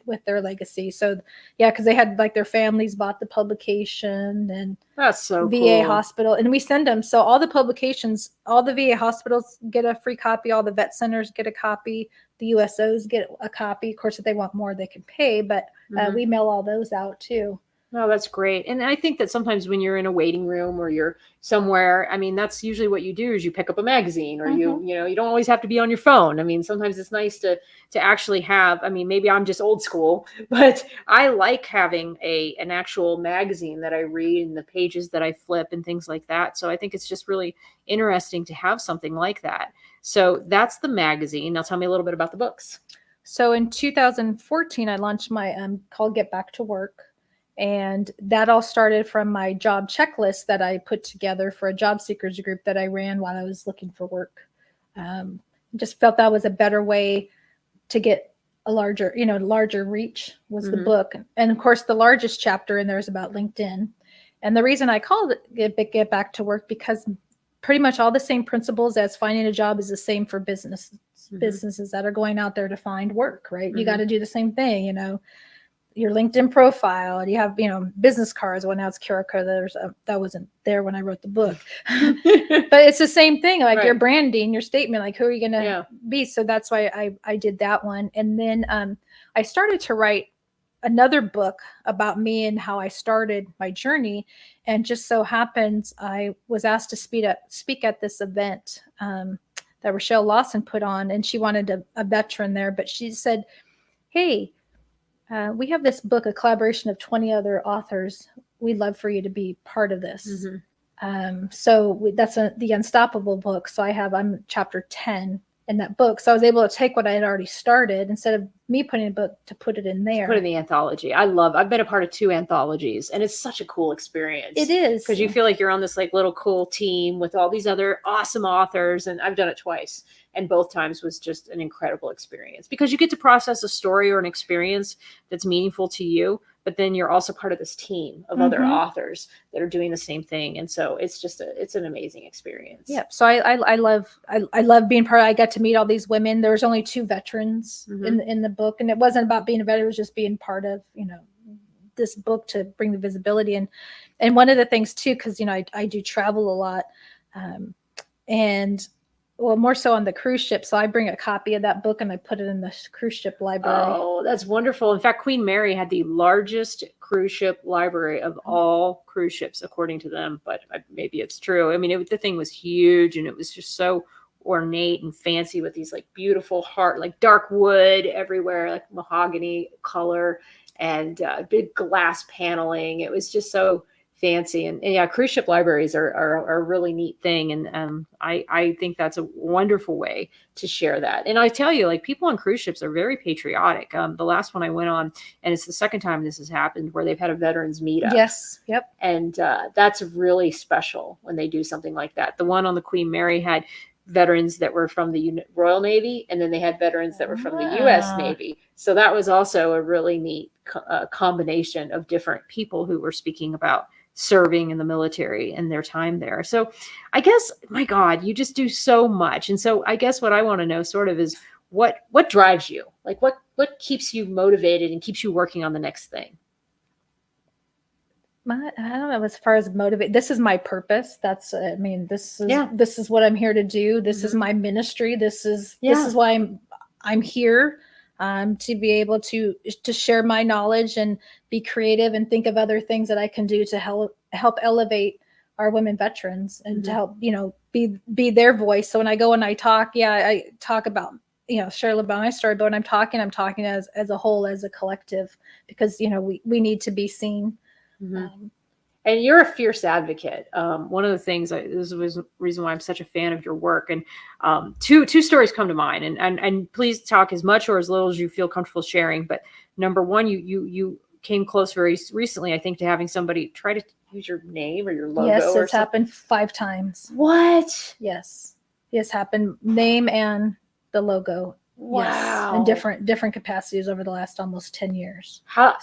[SPEAKER 2] with their legacy? So yeah, because they had like their families bought the publication, and
[SPEAKER 1] that's so
[SPEAKER 2] VA
[SPEAKER 1] cool.
[SPEAKER 2] hospital, and we send them. So all the publications, all the VA hospitals get a free copy, all the vet centers get a copy, the USOs get a copy. Of course, if they want more, they can pay, but we mail all those out too.
[SPEAKER 1] Oh, that's great. And I think that sometimes when you're in a waiting room or you're somewhere, I mean, that's usually what you do is you pick up a magazine, or you don't always have to be on your phone. I mean, sometimes it's nice to actually have, I mean, maybe I'm just old school, but I like having an actual magazine that I read and the pages that I flip and things like that. So I think it's just really interesting to have something like that. So that's the magazine. Now tell me a little bit about the books.
[SPEAKER 2] So in 2014, I launched my called Get Back to Work. And that all started from my job checklist that I put together for a job seekers group that I ran while I was looking for work. Just felt that was a better way to get a larger reach was the book. And of course, the largest chapter in there is about LinkedIn. And the reason I called it Get Back to Work, because pretty much all the same principles as finding a job is the same for businesses that are going out there to find work, right? You got to do the same thing, your LinkedIn profile, and you have, business cards. Well, now it's QR code. That wasn't there when I wrote the book, but it's the same thing. Like your branding, your statement, like who are you going to be? So that's why I did that one. And then I started to write another book about me and how I started my journey. And just so happens, I was asked to speak at this event that Rochelle Lawson put on, and she wanted a veteran there, but she said, "Hey, we have this book, a collaboration of 20 other authors. We'd love for you to be part of this." So that's the Unstoppable book. So I'm chapter 10 in that book. So I was able to take what I had already started, instead of me putting a book, to put it in there.
[SPEAKER 1] Put in the anthology. I've been a part of 2 anthologies, and it's such a cool experience.
[SPEAKER 2] It is.
[SPEAKER 1] Because you feel like you're on this like little cool team with all these other awesome authors. And I've done it twice. And both times was just an incredible experience, because you get to process a story or an experience that's meaningful to you, but then you're also part of this team of other authors that are doing the same thing. And so it's just it's an amazing experience.
[SPEAKER 2] Yeah. So I love being part of, I got to meet all these women. There was only 2 veterans in the book, and it wasn't about being a veteran. It was just being part of, this book to bring the visibility. And one of the things too, cause I do travel a lot, and well, more so on the cruise ship. So I bring a copy of that book and I put it in the cruise ship library.
[SPEAKER 1] Oh, that's wonderful. In fact, Queen Mary had the largest cruise ship library of all cruise ships, according to them, but maybe it's true. I mean, the thing was huge, and it was just so ornate and fancy with these like beautiful like dark wood everywhere, like mahogany color, and big glass paneling. It was just so fancy. And yeah, cruise ship libraries are a really neat thing. And I think that's a wonderful way to share that. And I tell you, like, people on cruise ships are very patriotic. The last one I went on, and it's the second time this has happened, where they've had a veterans meetup.
[SPEAKER 2] Yes. Yep.
[SPEAKER 1] And that's really special when they do something like that. The one on the Queen Mary had veterans that were from the Royal Navy, and then they had veterans that were from the U.S. Navy. So that was also a really neat combination of different people who were speaking about serving in the military and their time there. So I guess, my God, you just do so much. And so I guess what I want to know sort of is what drives you? Like what keeps you motivated and keeps you working on the next thing?
[SPEAKER 2] I don't know, as far as motivate, this is my purpose. This is what I'm here to do. This is my ministry. This is why I'm here, to be able to share my knowledge and be creative and think of other things that I can do to help elevate our women veterans and to help, be their voice. So when I go and I talk, I talk about, share a little about my story, but when I'm talking as a whole, as a collective, because, we need to be seen.
[SPEAKER 1] And you're a fierce advocate. One of the things, this was the reason why I'm such a fan of your work. And two stories come to mind, and please talk as much or as little as you feel comfortable sharing. But number one, you came close very recently, I think, to having somebody try to use your name or your logo.
[SPEAKER 2] Yes, it's happened 5 times.
[SPEAKER 1] What?
[SPEAKER 2] Yes, happened. Name and the logo.
[SPEAKER 1] Wow.
[SPEAKER 2] Yes, in different capacities over the last almost 10 years.
[SPEAKER 1] How?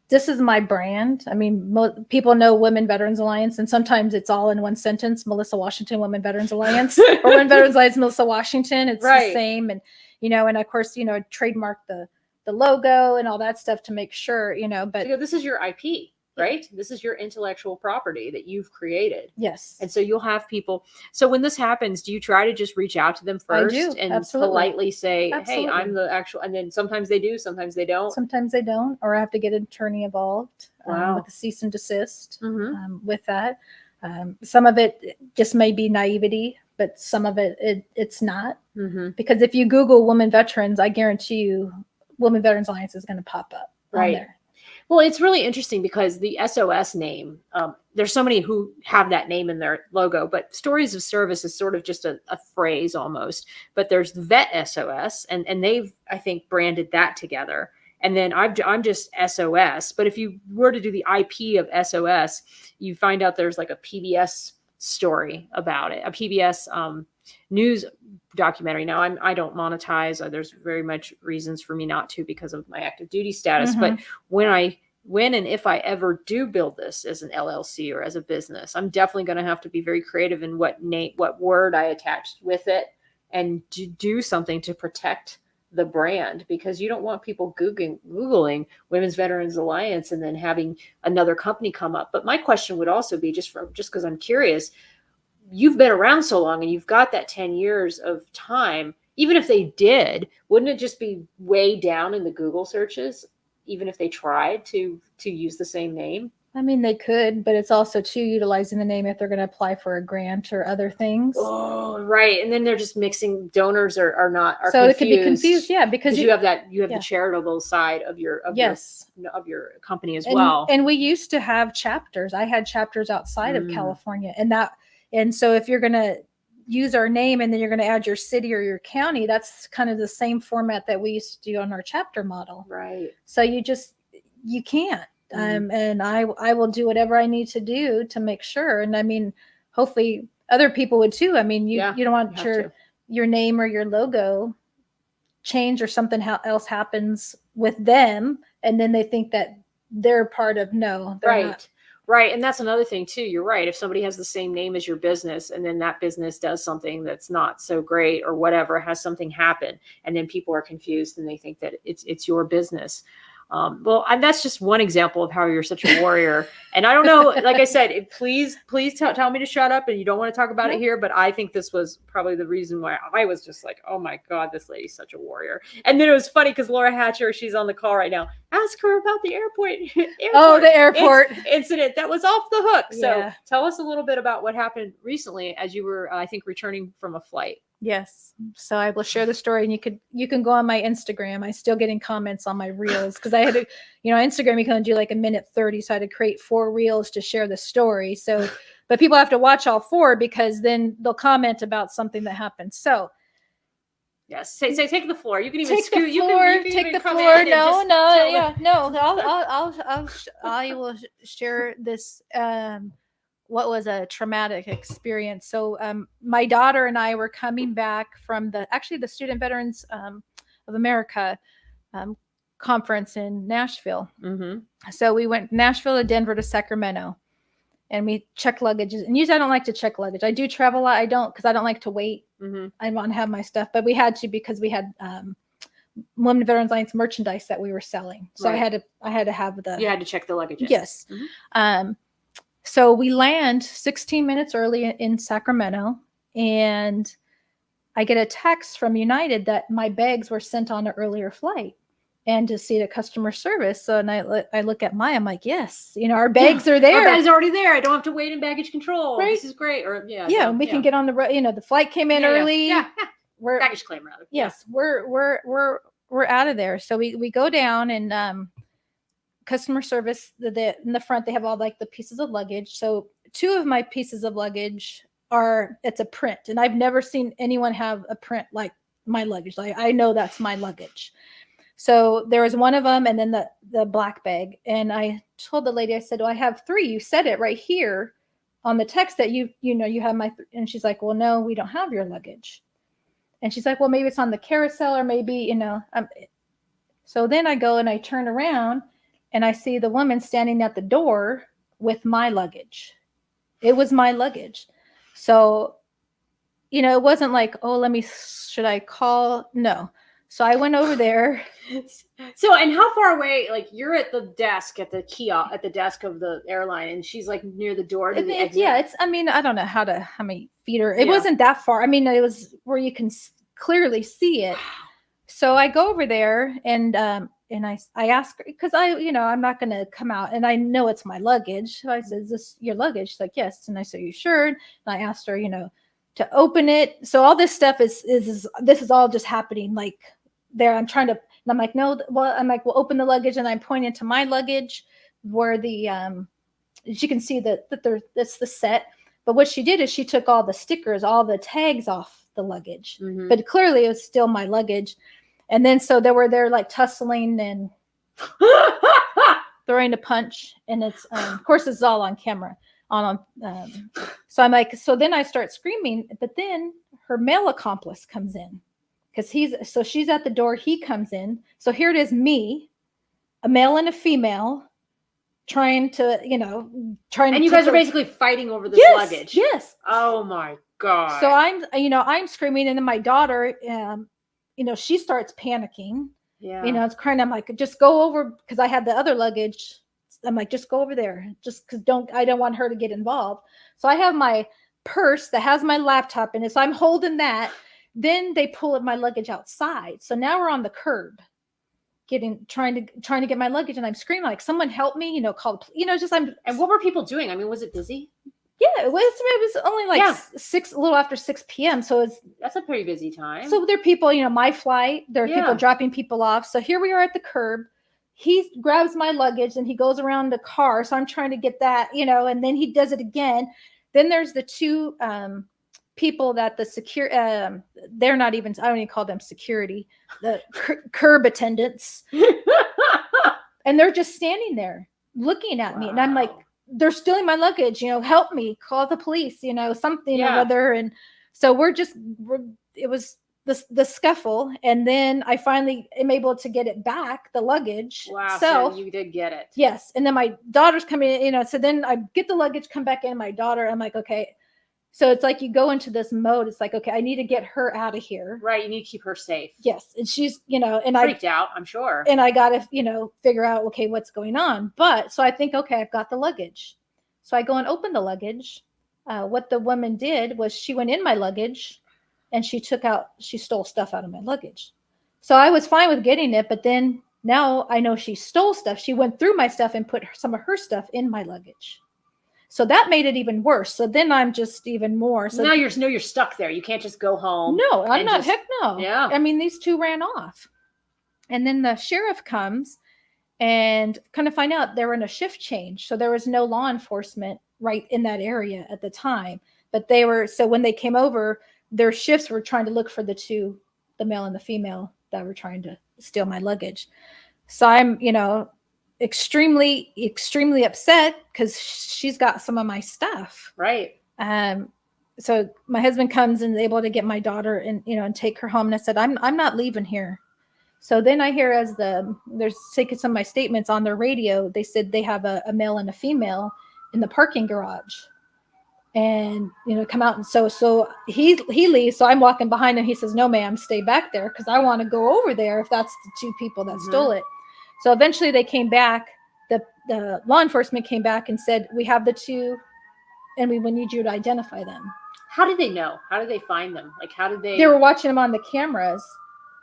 [SPEAKER 2] This is my brand. I mean, people know Women Veterans Alliance, and sometimes it's all in one sentence: Melissa Washington, Women Veterans Alliance, or Women Veterans Alliance, Melissa Washington. It's the same, and and of course, trademark the logo and all that stuff to make sure, But
[SPEAKER 1] this is your IP, right? This is your intellectual property that you've created.
[SPEAKER 2] Yes.
[SPEAKER 1] And so you'll have people. So when this happens, do you try to just reach out to them first and
[SPEAKER 2] absolutely.
[SPEAKER 1] politely say,
[SPEAKER 2] absolutely.
[SPEAKER 1] hey, I'm the actual, and then sometimes they do, sometimes they don't.
[SPEAKER 2] Sometimes they don't, or I have to get an attorney involved with a cease and desist with that. Some of it just may be naivety, but some of it's not. Because if you Google women veterans, I guarantee you Women Veterans Alliance is going to pop up on there.
[SPEAKER 1] Well, it's really interesting because the S.O.S. name, there's so many who have that name in their logo, but Stories of Service is sort of just a phrase almost. But there's the Vet S.O.S. and they've, I think, branded that together. And then I'm just S.O.S. But if you were to do the IP of S.O.S., you find out there's like a PBS story about it, a PBS news documentary. Now I don't monetize. There's very much reasons for me not to because of my active duty status. But when and if I ever do build this as an LLC or as a business, I'm definitely going to have to be very creative in what word I attach with it and do something to protect the brand, because you don't want people Googling Women's Veterans Alliance and then having another company come up. But my question would also be, just because I'm curious, you've been around so long and you've got that 10 years of time. Even if they did, wouldn't it just be way down in the Google searches, even if they tried to use the same name?
[SPEAKER 2] I mean, they could, but it's also too utilizing the name if they're going to apply for a grant or other things.
[SPEAKER 1] Oh, right. And then they're just mixing, donors are
[SPEAKER 2] so
[SPEAKER 1] confused.
[SPEAKER 2] It could be confused, because
[SPEAKER 1] you have the charitable side of your company as well.
[SPEAKER 2] And we used to have chapters. I had chapters outside of California, and so if you're going to use our name and then you're going to add your city or your county, that's kind of the same format that we used to do on our chapter model.
[SPEAKER 1] Right.
[SPEAKER 2] So you can't. And I will do whatever I need to do to make sure. And I mean, hopefully other people would too. I mean, you don't want your name or your logo change or something else happens with them, and then they think that they're part of. No, they're not.
[SPEAKER 1] Right. And that's another thing too. You're right. If somebody has the same name as your business and then that business does something that's not so great or whatever, has something happen, and then people are confused and they think that it's your business. And that's just one example of how you're such a warrior. And I don't know, like I said, please tell me to shut up, and you don't want to talk about it here. But I think this was probably the reason why I was just like, oh my God, this lady's such a warrior. And then it was funny because Laura Hatcher, she's on the call right now. Ask her about the airport
[SPEAKER 2] the airport
[SPEAKER 1] incident that was off the hook. So tell us a little bit about what happened recently as you were, I think, returning from a flight.
[SPEAKER 2] Yes. So I will share the story, and you can go on my Instagram. I'm still getting comments on my reels because I had to, Instagram, you can only do like 1:30. So I had to create 4 reels to share the story. So, but people have to watch all 4 because then they'll comment about something that happened. So
[SPEAKER 1] yes, say take the floor. You can even
[SPEAKER 2] take the floor. Take the floor. No. I will share this. what was a traumatic experience. So my daughter and I were coming back from the Student Veterans of America conference in Nashville.
[SPEAKER 1] Mm-hmm.
[SPEAKER 2] So we went Nashville to Denver to Sacramento, and we checked luggage. And usually I don't like to check luggage. I do travel a lot. I don't, because I don't like to wait.
[SPEAKER 1] Mm-hmm.
[SPEAKER 2] I want to have my stuff, but we had to because we had Women Veterans Alliance merchandise that we were selling. So
[SPEAKER 1] Right.
[SPEAKER 2] I had to have the.
[SPEAKER 1] You had to check the luggage in.
[SPEAKER 2] Yes.
[SPEAKER 1] Mm-hmm.
[SPEAKER 2] So we land 16 minutes early in Sacramento, and I get a text from United that my bags were sent on an earlier flight, and to see the customer service. So, and I look at I'm like, yes, you know, our bags are there.
[SPEAKER 1] Our bag's already there. I don't have to wait in baggage control.
[SPEAKER 2] Right?
[SPEAKER 1] This is great. Or
[SPEAKER 2] we can get on the road. You know, the flight came in early.
[SPEAKER 1] Yeah.
[SPEAKER 2] We're
[SPEAKER 1] baggage claim rather.
[SPEAKER 2] Yes, we're out of there. So we go down, and customer service, in the front, they have all like the pieces of luggage. So 2 of my pieces of luggage it's a print, and I've never seen anyone have a print like my luggage. Like, I know that's my luggage. So there was one of them, and then the black bag. And I told the lady, I said, well, I have 3. You said it right here on the text that you have my, and she's like, well, no, we don't have your luggage. And she's like, well, maybe it's on the carousel, or maybe, so then I go and I turn around, and I see the woman standing at the door with my luggage. It was my luggage. So, it wasn't like, oh, should I call? No. So I went over there.
[SPEAKER 1] So, and how far away, like, you're at the desk, at the kiosk, at the desk of the airline, and she's like near the door to the exit?
[SPEAKER 2] Yeah, I don't know how many feet are, it wasn't that far. I mean, it was where you can clearly see it. So I go over there, and I ask her, because I'm not going to come out, and I know it's my luggage. So I said, is this your luggage? She's like, yes. And I said, you sure? And I asked her, to open it. So all this stuff this is all just happening like there. I'm trying to, and I'm like, no, well, we'll open the luggage, and I'm pointing to my luggage where she can see that's the set. But what she did is she took all the stickers, all the tags off the luggage, but clearly it was still my luggage. And then so they're like tussling and throwing a punch, and it's of course it's all on camera. So I'm like, so then I start screaming, but then her male accomplice comes in, because she's at the door, he comes in. So here it is, me, a male and a female, trying to. And
[SPEAKER 1] you guys are basically fighting over this luggage.
[SPEAKER 2] Yes.
[SPEAKER 1] Oh my God.
[SPEAKER 2] So I'm screaming, and then my daughter, she starts panicking.
[SPEAKER 1] Yeah.
[SPEAKER 2] It's crying. I'm like, just go over, because I had the other luggage. I'm like, just go over there, just because I don't want her to get involved. So I have my purse that has my laptop in it. So I'm holding that. Then they pull up my luggage outside. So now we're on the curb, trying to get my luggage, and I'm screaming like, someone help me, call,
[SPEAKER 1] And what were people doing? I mean, was it busy?
[SPEAKER 2] Yeah, it was only like a little after 6 p.m. So
[SPEAKER 1] that's a pretty busy time.
[SPEAKER 2] So there are people, my flight, there are people dropping people off. So here we are at the curb. He grabs my luggage, and he goes around the car. So I'm trying to get that, and then he does it again. Then there's the 2 people that they're not even, I don't even call them security, the curb attendants. And they're just standing there looking at me. And I'm like, they're stealing my luggage, help me, call the police, something or other. And so it was the scuffle. And then I finally am able to get it back, the luggage.
[SPEAKER 1] Wow. So you did get it.
[SPEAKER 2] Yes. And then my daughter's coming in, so then I get the luggage, come back in, my daughter, I'm like, okay. So it's like you go into this mode. It's like, okay, I need to get her out of here.
[SPEAKER 1] Right. You need to keep her safe.
[SPEAKER 2] Yes. And she's, and
[SPEAKER 1] freaked out, I'm sure.
[SPEAKER 2] And I got to, figure out, okay, what's going on. But so I think, okay, I've got the luggage. So I go and open the luggage. What the woman did was she went in my luggage, and she stole stuff out of my luggage. So I was fine with getting it. But then now I know she stole stuff. She went through my stuff and put some of her stuff in my luggage. So that made it even worse. So then I'm just even more. So
[SPEAKER 1] now you're stuck there. You can't just go home.
[SPEAKER 2] No, I'm not. Heck no.
[SPEAKER 1] Yeah.
[SPEAKER 2] I mean, these 2 ran off. And then the sheriff comes and kind of find out they were in a shift change. So there was no law enforcement right in that area at the time. But so when they came over, their shifts were trying to look for the 2, the male and the female, that were trying to steal my luggage. So I'm, extremely upset because she's got some of my stuff.
[SPEAKER 1] Right.
[SPEAKER 2] So my husband comes and is able to get my daughter and, and take her home. And I said, I'm not leaving here. So then I hear as they're taking some of my statements on their radio, they said they have a male and a female in the parking garage, and come out. And so he leaves. So I'm walking behind him. He says, "No, ma'am, stay back there because I want to go over there if that's the two people that stole it." So eventually they came back. The law enforcement came back and said, "We have the two, and we need you to identify them."
[SPEAKER 1] How did they know? How did they find them? Like, how did they?
[SPEAKER 2] They were watching them on the cameras.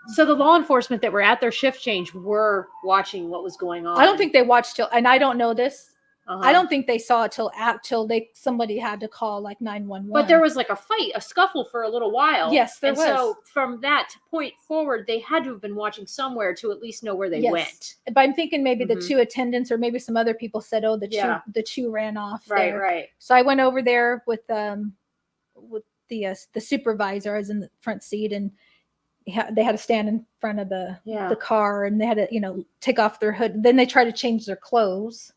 [SPEAKER 1] So the law enforcement that were at their shift change were watching what was going on.
[SPEAKER 2] I don't think they watched till, and I don't know this. I don't think they saw it till somebody had to call like 911.
[SPEAKER 1] But there was like a scuffle for a little while.
[SPEAKER 2] Yes, there was.
[SPEAKER 1] So from that point forward, they had to have been watching somewhere to at least know where they went.
[SPEAKER 2] But I'm thinking maybe the two attendants or maybe some other people said, "Oh, the two ran off."
[SPEAKER 1] Right, right.
[SPEAKER 2] So I went over there with the supervisor. I was in the front seat, and they had to stand in front of the car, and they had to take off their hood. Then they tried to change their clothes.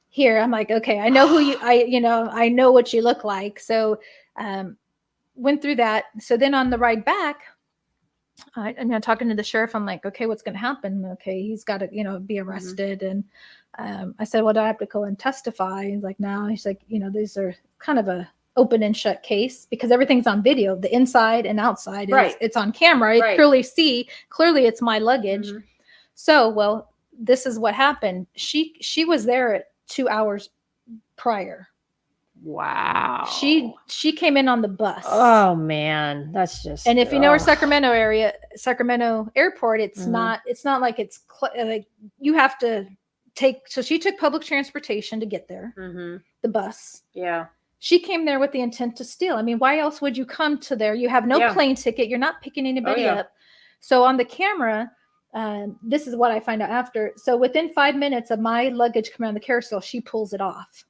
[SPEAKER 2] Here I'm like, okay, I know who you I know what you look like. So went through that. So then on the ride back, I'm talking to the sheriff. I'm like, okay, what's going to happen? Okay, he's got to be arrested. And I said, well, do I have to go and testify? He's like, no. He's like, these are kind of a open and shut case because everything's on video, the inside and outside. It's on camera. I clearly it's my luggage. So, well, this is what happened. She was there at 2 hours prior.
[SPEAKER 1] Wow.
[SPEAKER 2] She came in on the bus.
[SPEAKER 1] Oh man, that's just.
[SPEAKER 2] And if you know our Sacramento airport, it's not like it's like you have to take. So she took public transportation to get there. The bus. Yeah. She came there with the intent to steal. I mean, why else would you come to there? You have no plane ticket. You're not picking anybody up. So on the camera, this is what I find out after. So within 5 minutes of my luggage coming on the carousel, she pulls it off.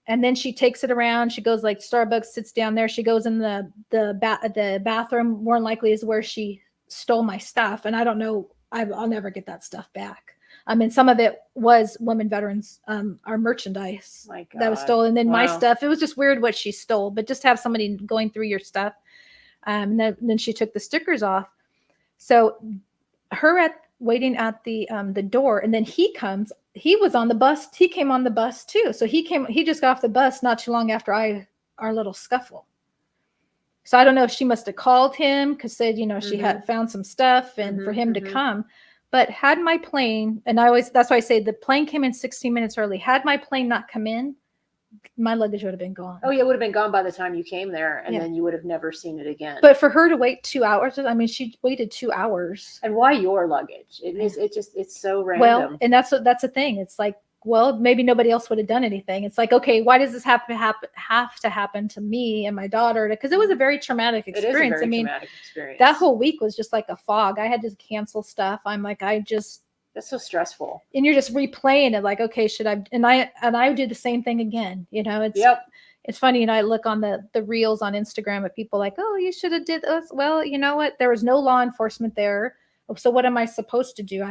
[SPEAKER 2] And then she takes it around. She goes like Starbucks, sits down there. She goes in the bathroom. More than likely is where she stole my stuff. And I don't know. I'll never get that stuff back. I mean, some of it was women veterans, our merchandise that was stolen. And then my stuff, it was just weird what she stole, but just have somebody going through your stuff. And then she took the stickers off. So her waiting at the door, and then he was on the bus. He came on the bus too. So he just got off the bus not too long after our little scuffle. So I don't know if she must have called him because said, she had found some stuff and for him to come. But had my plane, and that's why I say the plane came in 16 minutes early. Had my plane not come in, my luggage would have been gone.
[SPEAKER 1] Oh, yeah, it would have been gone by the time you came there, and then you would have never seen it again.
[SPEAKER 2] But for her to wait 2 hours, I mean, she waited 2 hours.
[SPEAKER 1] And why your luggage? It's so random.
[SPEAKER 2] Well, and that's the thing. It's like, well, maybe nobody else would have done anything. It's like, okay, why does this have to happen to me and my daughter? Because it was a very traumatic experience.
[SPEAKER 1] It is a very traumatic experience.
[SPEAKER 2] That whole week was just like a fog. I had to cancel stuff. I'm like,
[SPEAKER 1] that's so stressful.
[SPEAKER 2] And you're just replaying it like, okay, should I? And I do the same thing again. It's funny. And I look on the reels on Instagram of people like, oh, you should have did this. Well, you know what? There was no law enforcement there. So what am I supposed to do?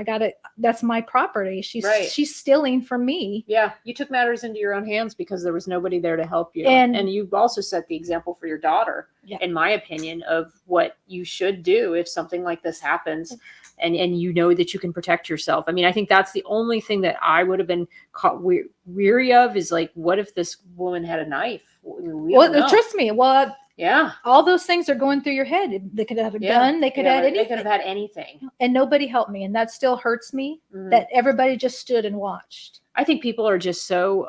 [SPEAKER 2] That's my property. She's stealing from me.
[SPEAKER 1] Yeah. You took matters into your own hands because there was nobody there to help you. And you've also set the example for your daughter, in my opinion, of what you should do if something like this happens. And you know that you can protect yourself. I mean, I think that's the only thing that I would have been caught weary of is like, what if this woman had a knife?
[SPEAKER 2] Trust me. Well, yeah, all those things are going through your head. They could have a gun. They could have anything.
[SPEAKER 1] They could have had anything.
[SPEAKER 2] And nobody helped me. And that still hurts me that everybody just stood and watched.
[SPEAKER 1] I think people are just so,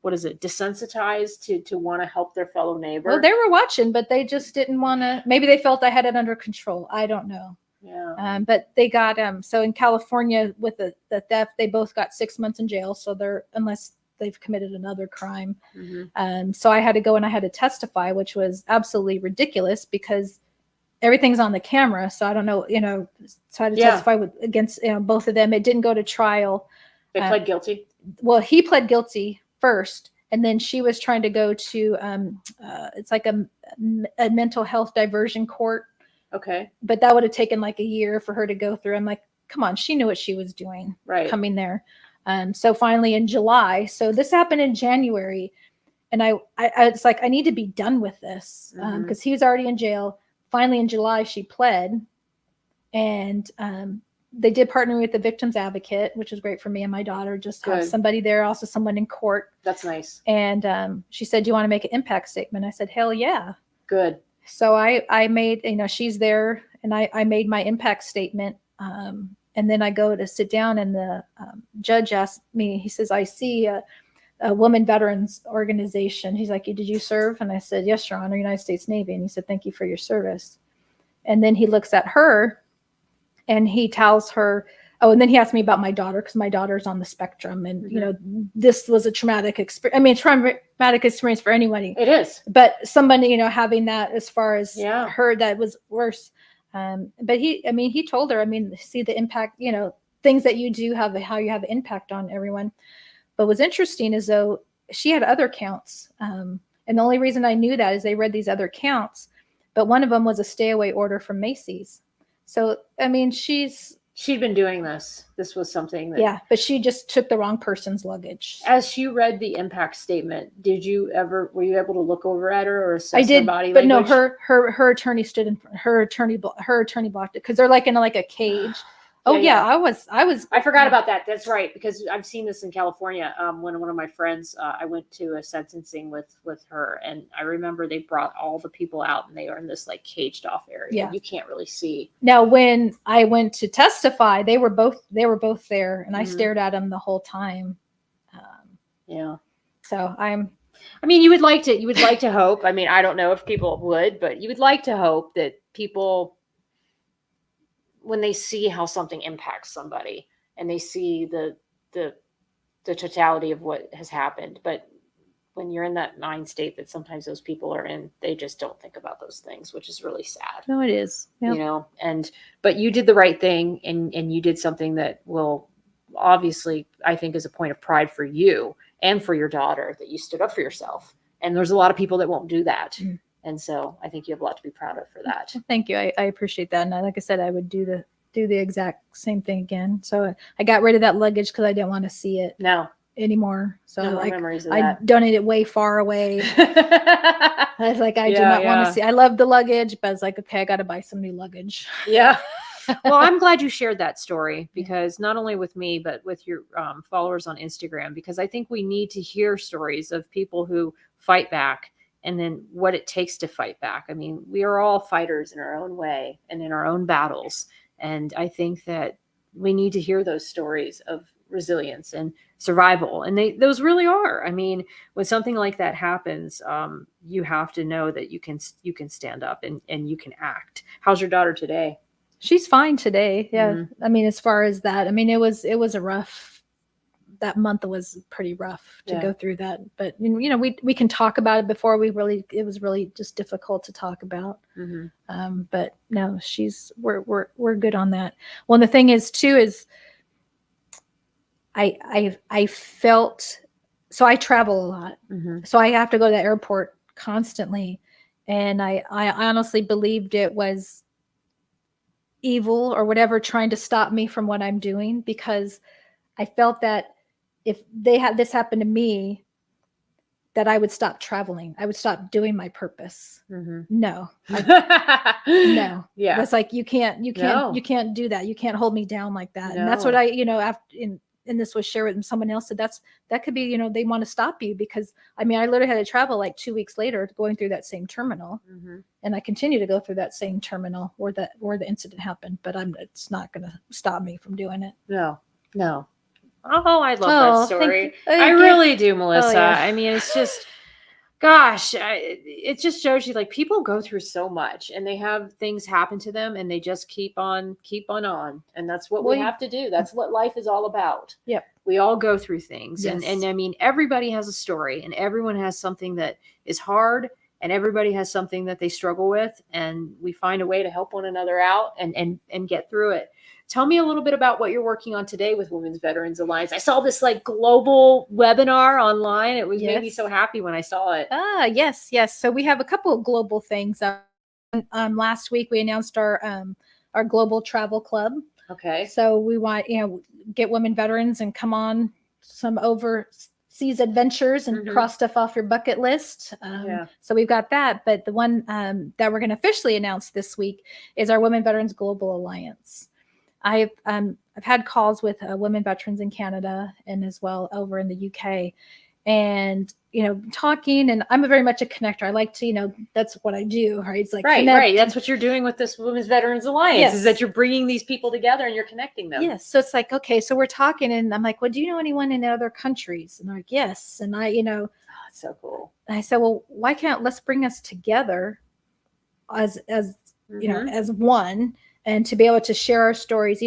[SPEAKER 1] desensitized to want to help their fellow neighbor.
[SPEAKER 2] Well, they were watching, but they just didn't want to. Maybe they felt I had it under control. I don't know. Yeah. But they got so in California with the theft, they both got 6 months in jail. So unless they've committed another crime. So I had to go and I had to testify, which was absolutely ridiculous because everything's on the camera. So I don't know, so I had to testify against both of them. It didn't go to trial.
[SPEAKER 1] They pled guilty.
[SPEAKER 2] Well, he pled guilty first. And then she was trying to go to, it's like a mental health diversion court.
[SPEAKER 1] Okay.
[SPEAKER 2] But that would have taken like a year for her to go through. I'm like, come on, she knew what she was doing coming there. So finally in July, so this happened in January, and I it's like, I need to be done with this, because he was already in jail. Finally in July, she pled, and they did partner with the victim's advocate, which was great for me and my daughter. Just have somebody there, also someone in court.
[SPEAKER 1] That's nice.
[SPEAKER 2] And she said, "Do you want to make an impact statement?" I said, "Hell yeah."
[SPEAKER 1] Good.
[SPEAKER 2] So I made, she's there, and I made my impact statement. And then I go to sit down, and the judge asked me, he says, "I see a woman veterans organization." He's like, "Did you serve?" And I said, "Yes, Your Honor, United States Navy." And he said, "Thank you for your service." And then he looks at her, and he tells her, oh, and then he asked me about my daughter, because my daughter's on the spectrum. And, this was a traumatic experience. I mean, traumatic experience for anybody.
[SPEAKER 1] It is.
[SPEAKER 2] But somebody, having that as far as her, that was worse. But he told her, see the impact, things that you do have, how you have impact on everyone. But what's interesting is, though, she had other counts. And the only reason I knew that is they read these other counts. But one of them was a stay away order from Macy's. So, she'd
[SPEAKER 1] been doing this. This was something that...
[SPEAKER 2] but she just took the wrong person's luggage.
[SPEAKER 1] As she read the impact statement, were you able to look over at her or assess
[SPEAKER 2] I did,
[SPEAKER 1] her body
[SPEAKER 2] but
[SPEAKER 1] language?
[SPEAKER 2] No, her attorney stood in front. Her attorney blocked it, because they're like in a cage. Oh yeah. I was.
[SPEAKER 1] I forgot about that. That's right, because I've seen this in California. When one of my friends, I went to a sentencing with her, and I remember they brought all the people out, and they are in this like caged off area.
[SPEAKER 2] Yeah.
[SPEAKER 1] You can't really see.
[SPEAKER 2] Now, when I went to testify, they were both there, and I stared at them the whole time. So
[SPEAKER 1] you would like to hope. I don't know if people would, but you would like to hope that people, when they see how something impacts somebody, and they see the totality of what has happened, but when you're in that mind state that sometimes those people are in, they just don't think about those things, which is really sad.
[SPEAKER 2] No, it is. Yep.
[SPEAKER 1] But you did the right thing, and you did something that will obviously, I think, is a point of pride for you and for your daughter, that you stood up for yourself. And there's a lot of people that won't do that. And so I think you have a lot to be proud of for that.
[SPEAKER 2] Thank you. I appreciate that. And like I said, I would do the exact same thing again. So I got rid of that luggage because I didn't want to see it anymore. So
[SPEAKER 1] no memories of that.
[SPEAKER 2] I donated it way far away. I was like, I do not want to see. I love the luggage, but I was like, okay, I got to buy some new luggage.
[SPEAKER 1] Yeah. Well, I'm glad you shared that story, because not only with me, but with your followers on Instagram, because I think we need to hear stories of people who fight back, and then what it takes to fight back. We are all fighters in our own way and in our own battles. And I think that we need to hear those stories of resilience and survival. And those really are. When something like that happens, you have to know that you can stand up and you can act. How's your daughter today?
[SPEAKER 2] She's fine today. Yeah. As far as that, it was a rough, that month was pretty rough to go through that. But, we can talk about it before it was really just difficult to talk about. But no, we're good on that. Well, and the thing is too, is I felt, so I travel a lot. So I have to go to the airport constantly. And I honestly believed it was evil or whatever trying to stop me from what I'm doing, because I felt that if they had this happen to me, that I would stop traveling. I would stop doing my purpose. No. No. Yeah. That's like, you can't do that. You can't hold me down like that. No. And that's what I, and this was shared with someone else. So that could be, they want to stop you, because I literally had to travel like 2 weeks later going through that same terminal. And I continue to go through that same terminal where the incident happened, but it's not going to stop me from doing it.
[SPEAKER 1] No. Oh, I love that story. I really do, Melissa.
[SPEAKER 2] Oh, yeah.
[SPEAKER 1] It's just, gosh, it just shows you, like, people go through so much, and they have things happen to them, and they just keep on. And that's what we have to do. That's what life is all about.
[SPEAKER 2] Yep.
[SPEAKER 1] We all go through things.
[SPEAKER 2] Yes.
[SPEAKER 1] And everybody has a story, and everyone has something that is hard, and everybody has something that they struggle with, and we find a way to help one another out and get through it. Tell me a little bit about what you're working on today with Women's Veterans Alliance. I saw this like global webinar online. It was made me so happy when I saw it.
[SPEAKER 2] Yes. So we have a couple of global things. Last week we announced our global travel club.
[SPEAKER 1] Okay.
[SPEAKER 2] So we want, get women veterans and come on some overseas adventures and cross stuff off your bucket list. So we've got that. But the one that we're going to officially announce this week is our Women Veterans Global Alliance. I've had calls with women veterans in Canada and as well over in the UK, and talking. And I'm very much a connector. I like to, that's what I do. Right? It's like
[SPEAKER 1] right. That's what you're doing with this Women's Veterans Alliance.
[SPEAKER 2] Yes.
[SPEAKER 1] Is that you're bringing these people together and you're connecting them.
[SPEAKER 2] Yes. So it's like, okay, so we're talking, and I'm like, well, do you know anyone in other countries? And they're like, yes. And I,
[SPEAKER 1] oh, it's so cool.
[SPEAKER 2] I said, well, why can't let's bring us together as as one, and to be able to share our stories.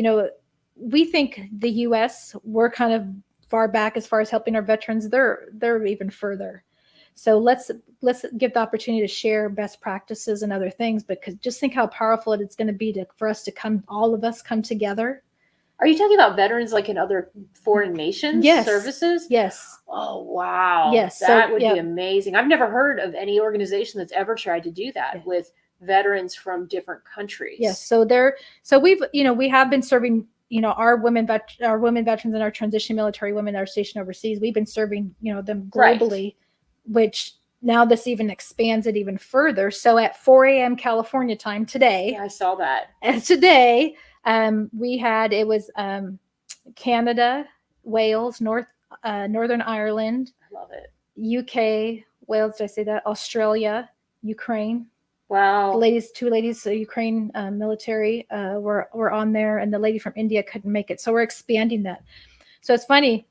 [SPEAKER 2] We think the US, we're kind of far back as far as helping our veterans. They're even further. So let's give the opportunity to share best practices and other things, because just think how powerful it's going to be for us to all of us come together.
[SPEAKER 1] Are you talking about veterans like in other foreign nations?
[SPEAKER 2] Yes.
[SPEAKER 1] Services?
[SPEAKER 2] Yes.
[SPEAKER 1] Oh, wow.
[SPEAKER 2] Yes.
[SPEAKER 1] That would be amazing. I've never heard of any organization that's ever tried to do that with veterans from different countries.
[SPEAKER 2] Yes. So we've, we have been serving, our women veterans and our transition military women that are stationed overseas. We've been serving, them globally, which now this even expands it even further. So at 4 a.m. California time today,
[SPEAKER 1] I saw that.
[SPEAKER 2] Today, it was Canada, Wales, Northern Ireland.
[SPEAKER 1] I love it.
[SPEAKER 2] UK, Wales, did I say that? Australia, Ukraine.
[SPEAKER 1] Wow.
[SPEAKER 2] Two ladies, Ukraine military were on there, and the lady from India couldn't make it. So we're expanding that. So it's funny,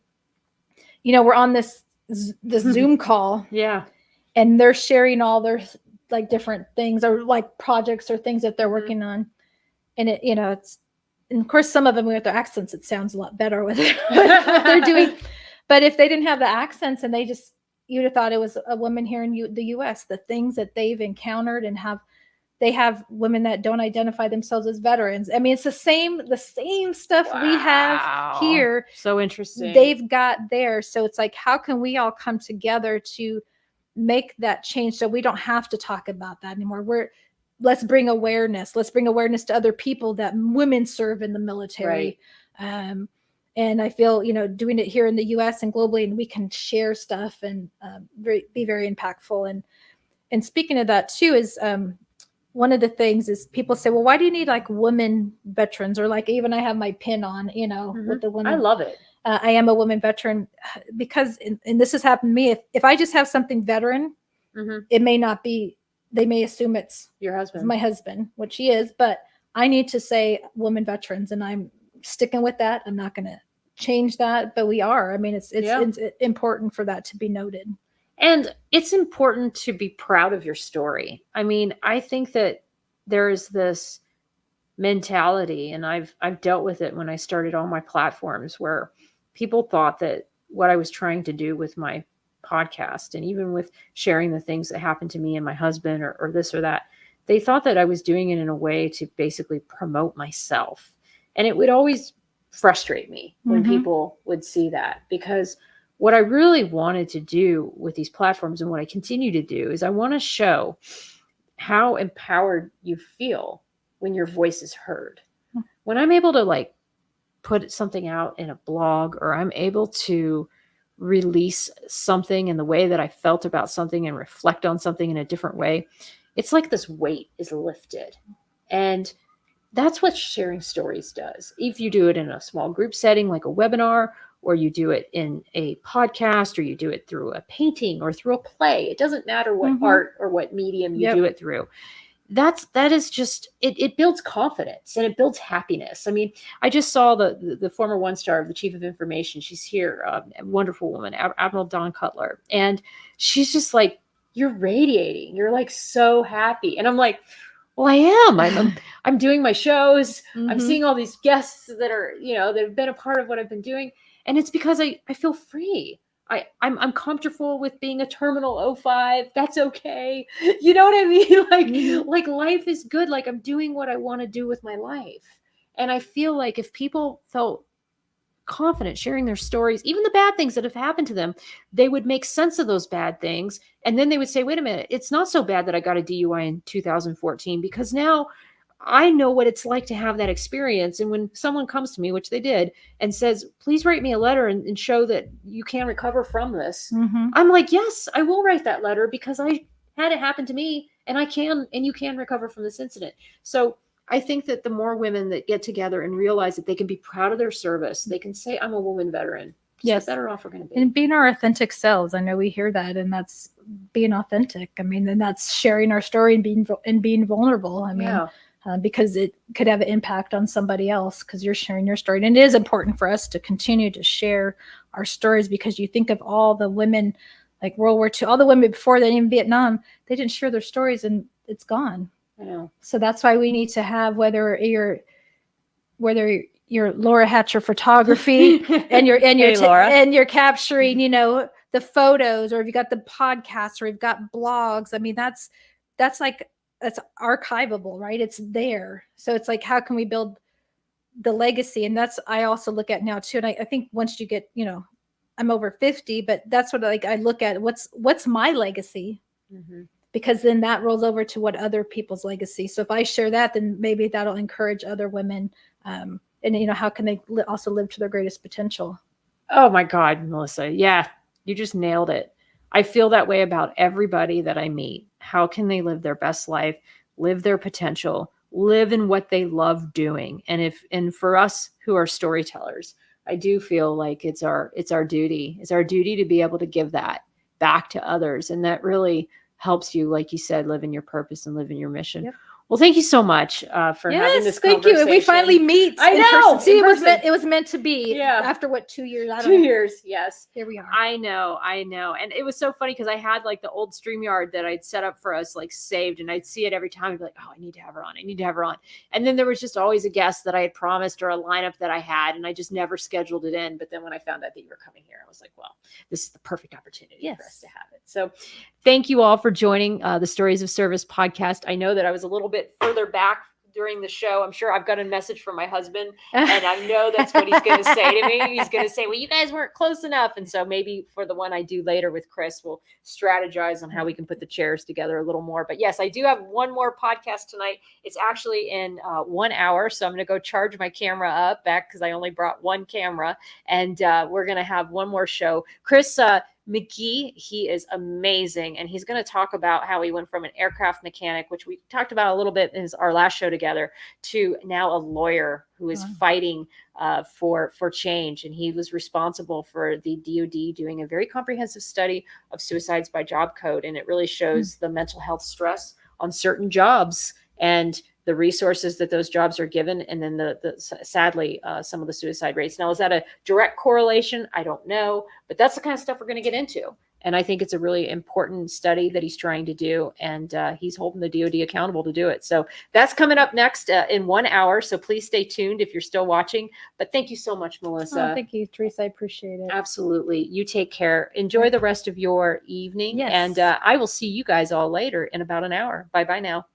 [SPEAKER 2] we're on this Zoom call.
[SPEAKER 1] Yeah.
[SPEAKER 2] And they're sharing all their like different things or like projects or things that they're working on. And it's, and of course, some of them with their accents, it sounds a lot better with what they're doing. But if they didn't have the accents and you'd have thought it was a woman here in the US, the things that they've encountered, and they have women that don't identify themselves as veterans. I mean, it's the same stuff we have here.
[SPEAKER 1] So interesting.
[SPEAKER 2] They've got there. So it's like, how can we all come together to make that change so we don't have to talk about that anymore? Let's bring awareness. Let's bring awareness to other people that women serve in the military. Right. And I feel, doing it here in the US and globally, and we can share stuff and be very impactful. And speaking of that too, is one of the things is people say, well, why do you need like women veterans? Or like, even I have my pin on, with the women.
[SPEAKER 1] I love it.
[SPEAKER 2] I am a woman veteran because, and this has happened to me, if I just have something veteran, it may not be, they may assume it's
[SPEAKER 1] your husband,
[SPEAKER 2] my husband, which he is, but I need to say women veterans, and I'm sticking with that. I'm not going to change that, but we are. I mean, it's important for that to be noted.
[SPEAKER 1] And it's important to be proud of your story. I mean, I think that there is this mentality, and I've dealt with it when I started all my platforms, where people thought that what I was trying to do with my podcast, and even with sharing the things that happened to me and my husband or this or that, they thought that I was doing it in a way to basically promote myself. And it would always frustrate me when people would see that, because what I really wanted to do with these platforms, and what I continue to do, is I want to show how empowered you feel when your voice is heard. When I'm able to like put something out in a blog, or I'm able to release something in the way that I felt about something and reflect on something in a different way, it's like this weight is lifted. And that's what sharing stories does. If you do it in a small group setting, like a webinar, or you do it in a podcast, or you do it through a painting or through a play, it doesn't matter what art or what medium you do it through. That is just, it builds confidence and it builds happiness. I mean, I just saw the former one star of the Chief of Information. She's here, a wonderful woman, Admiral Dawn Cutler. And she's just like, you're radiating. You're like so happy. And I'm like, well, I am. I'm doing my shows. I'm seeing all these guests that are, that have been a part of what I've been doing. And it's because I feel free. I'm comfortable with being a terminal 05. That's okay. You know what I mean? Like life is good. Like I'm doing what I want to do with my life. And I feel like if people felt confident sharing their stories, even the bad things that have happened to them, they would make sense of those bad things. And then they would say, wait a minute, it's not so bad that I got a DUI in 2014, because now I know what it's like to have that experience. And when someone comes to me, which they did, and says, please write me a letter and show that you can recover from this, I'm like, yes, I will write that letter because I had it happen to me, and I can, and you can recover from this incident. So I think that the more women that get together and realize that they can be proud of their service, they can say, I'm a woman veteran.
[SPEAKER 2] Yes.
[SPEAKER 1] The better off we're going to be.
[SPEAKER 2] And being our authentic selves. I know we hear that, and that's being authentic. I mean, and that's sharing our story and being vulnerable. I mean, because it could have an impact on somebody else because you're sharing your story. And it is important for us to continue to share our stories, because you think of all the women, like World War II, all the women before that, even Vietnam, they didn't share their stories, and it's gone.
[SPEAKER 1] I know.
[SPEAKER 2] So that's why we need to have, whether you're Laura Hatcher photography and you're capturing, you know, the photos, or if you got the podcasts, or you've got blogs. I mean, that's archivable, right? It's there. So it's like, how can we build the legacy? And that's, I also look at now too. And I think once you get, you know, I'm over 50, but that's what I look at. What's my legacy? Because then that rolls over to what other people's legacy. So if I share that, then maybe that'll encourage other women. And, you know, how can they also live to their greatest potential?
[SPEAKER 1] Oh my God, Melissa. Yeah, you just nailed it. I feel that way about everybody that I meet. How can they live their best life, live their potential, live in what they love doing? And for us who are storytellers, I do feel like it's our duty. It's our duty to be able to give that back to others. And that really helps you, like you said, live in your purpose and live in your mission.
[SPEAKER 2] Yep.
[SPEAKER 1] Well, thank you so much for having this conversation.
[SPEAKER 2] Thank you. And we finally meet.
[SPEAKER 1] I know.
[SPEAKER 2] See, it was meant to be.
[SPEAKER 1] Yeah.
[SPEAKER 2] After what, 2 years?
[SPEAKER 1] 2 years. Yes.
[SPEAKER 2] Here we are.
[SPEAKER 1] I know. And it was so funny because I had like the old StreamYard that I'd set up for us, like saved, and I'd see it every time. I'd be like, oh, I need to have her on. I need to have her on. And then there was just always a guest that I had promised, or a lineup that I had, and I just never scheduled it in. But then when I found out that you were coming here, I was like, well, this is the perfect opportunity for us to have it. So thank you all for joining the Stories of Service podcast. I know that I was a little bit further back during the show. I'm sure I've got a message from my husband, and I know that's what he's going to say to me. He's going to say, well, you guys weren't close enough. And so maybe for the one I do later with Chris, we'll strategize on how we can put the chairs together a little more. But yes, I do have one more podcast tonight. It's actually in 1 hour. So I'm going to go charge my camera up back, because I only brought one camera, and we're going to have one more show. Chris McGee, he is amazing, and he's going to talk about how he went from an aircraft mechanic, which we talked about a little bit in our last show together, to now a lawyer who is fighting for change. And he was responsible for the DoD doing a very comprehensive study of suicides by job code, and it really shows the mental health stress on certain jobs and the resources that those jobs are given, and then sadly, some of the suicide rates. Now, is that a direct correlation? I don't know, but that's the kind of stuff we're going to get into. And I think it's a really important study that he's trying to do, and he's holding the DoD accountable to do it. So that's coming up next in 1 hour. So please stay tuned if you're still watching. But thank you so much, Melissa.
[SPEAKER 2] Oh, thank you, Teresa. I appreciate it.
[SPEAKER 1] Absolutely. You take care. Enjoy the rest of your evening.
[SPEAKER 2] Yes.
[SPEAKER 1] And I will see you guys all later in about an hour. Bye-bye now.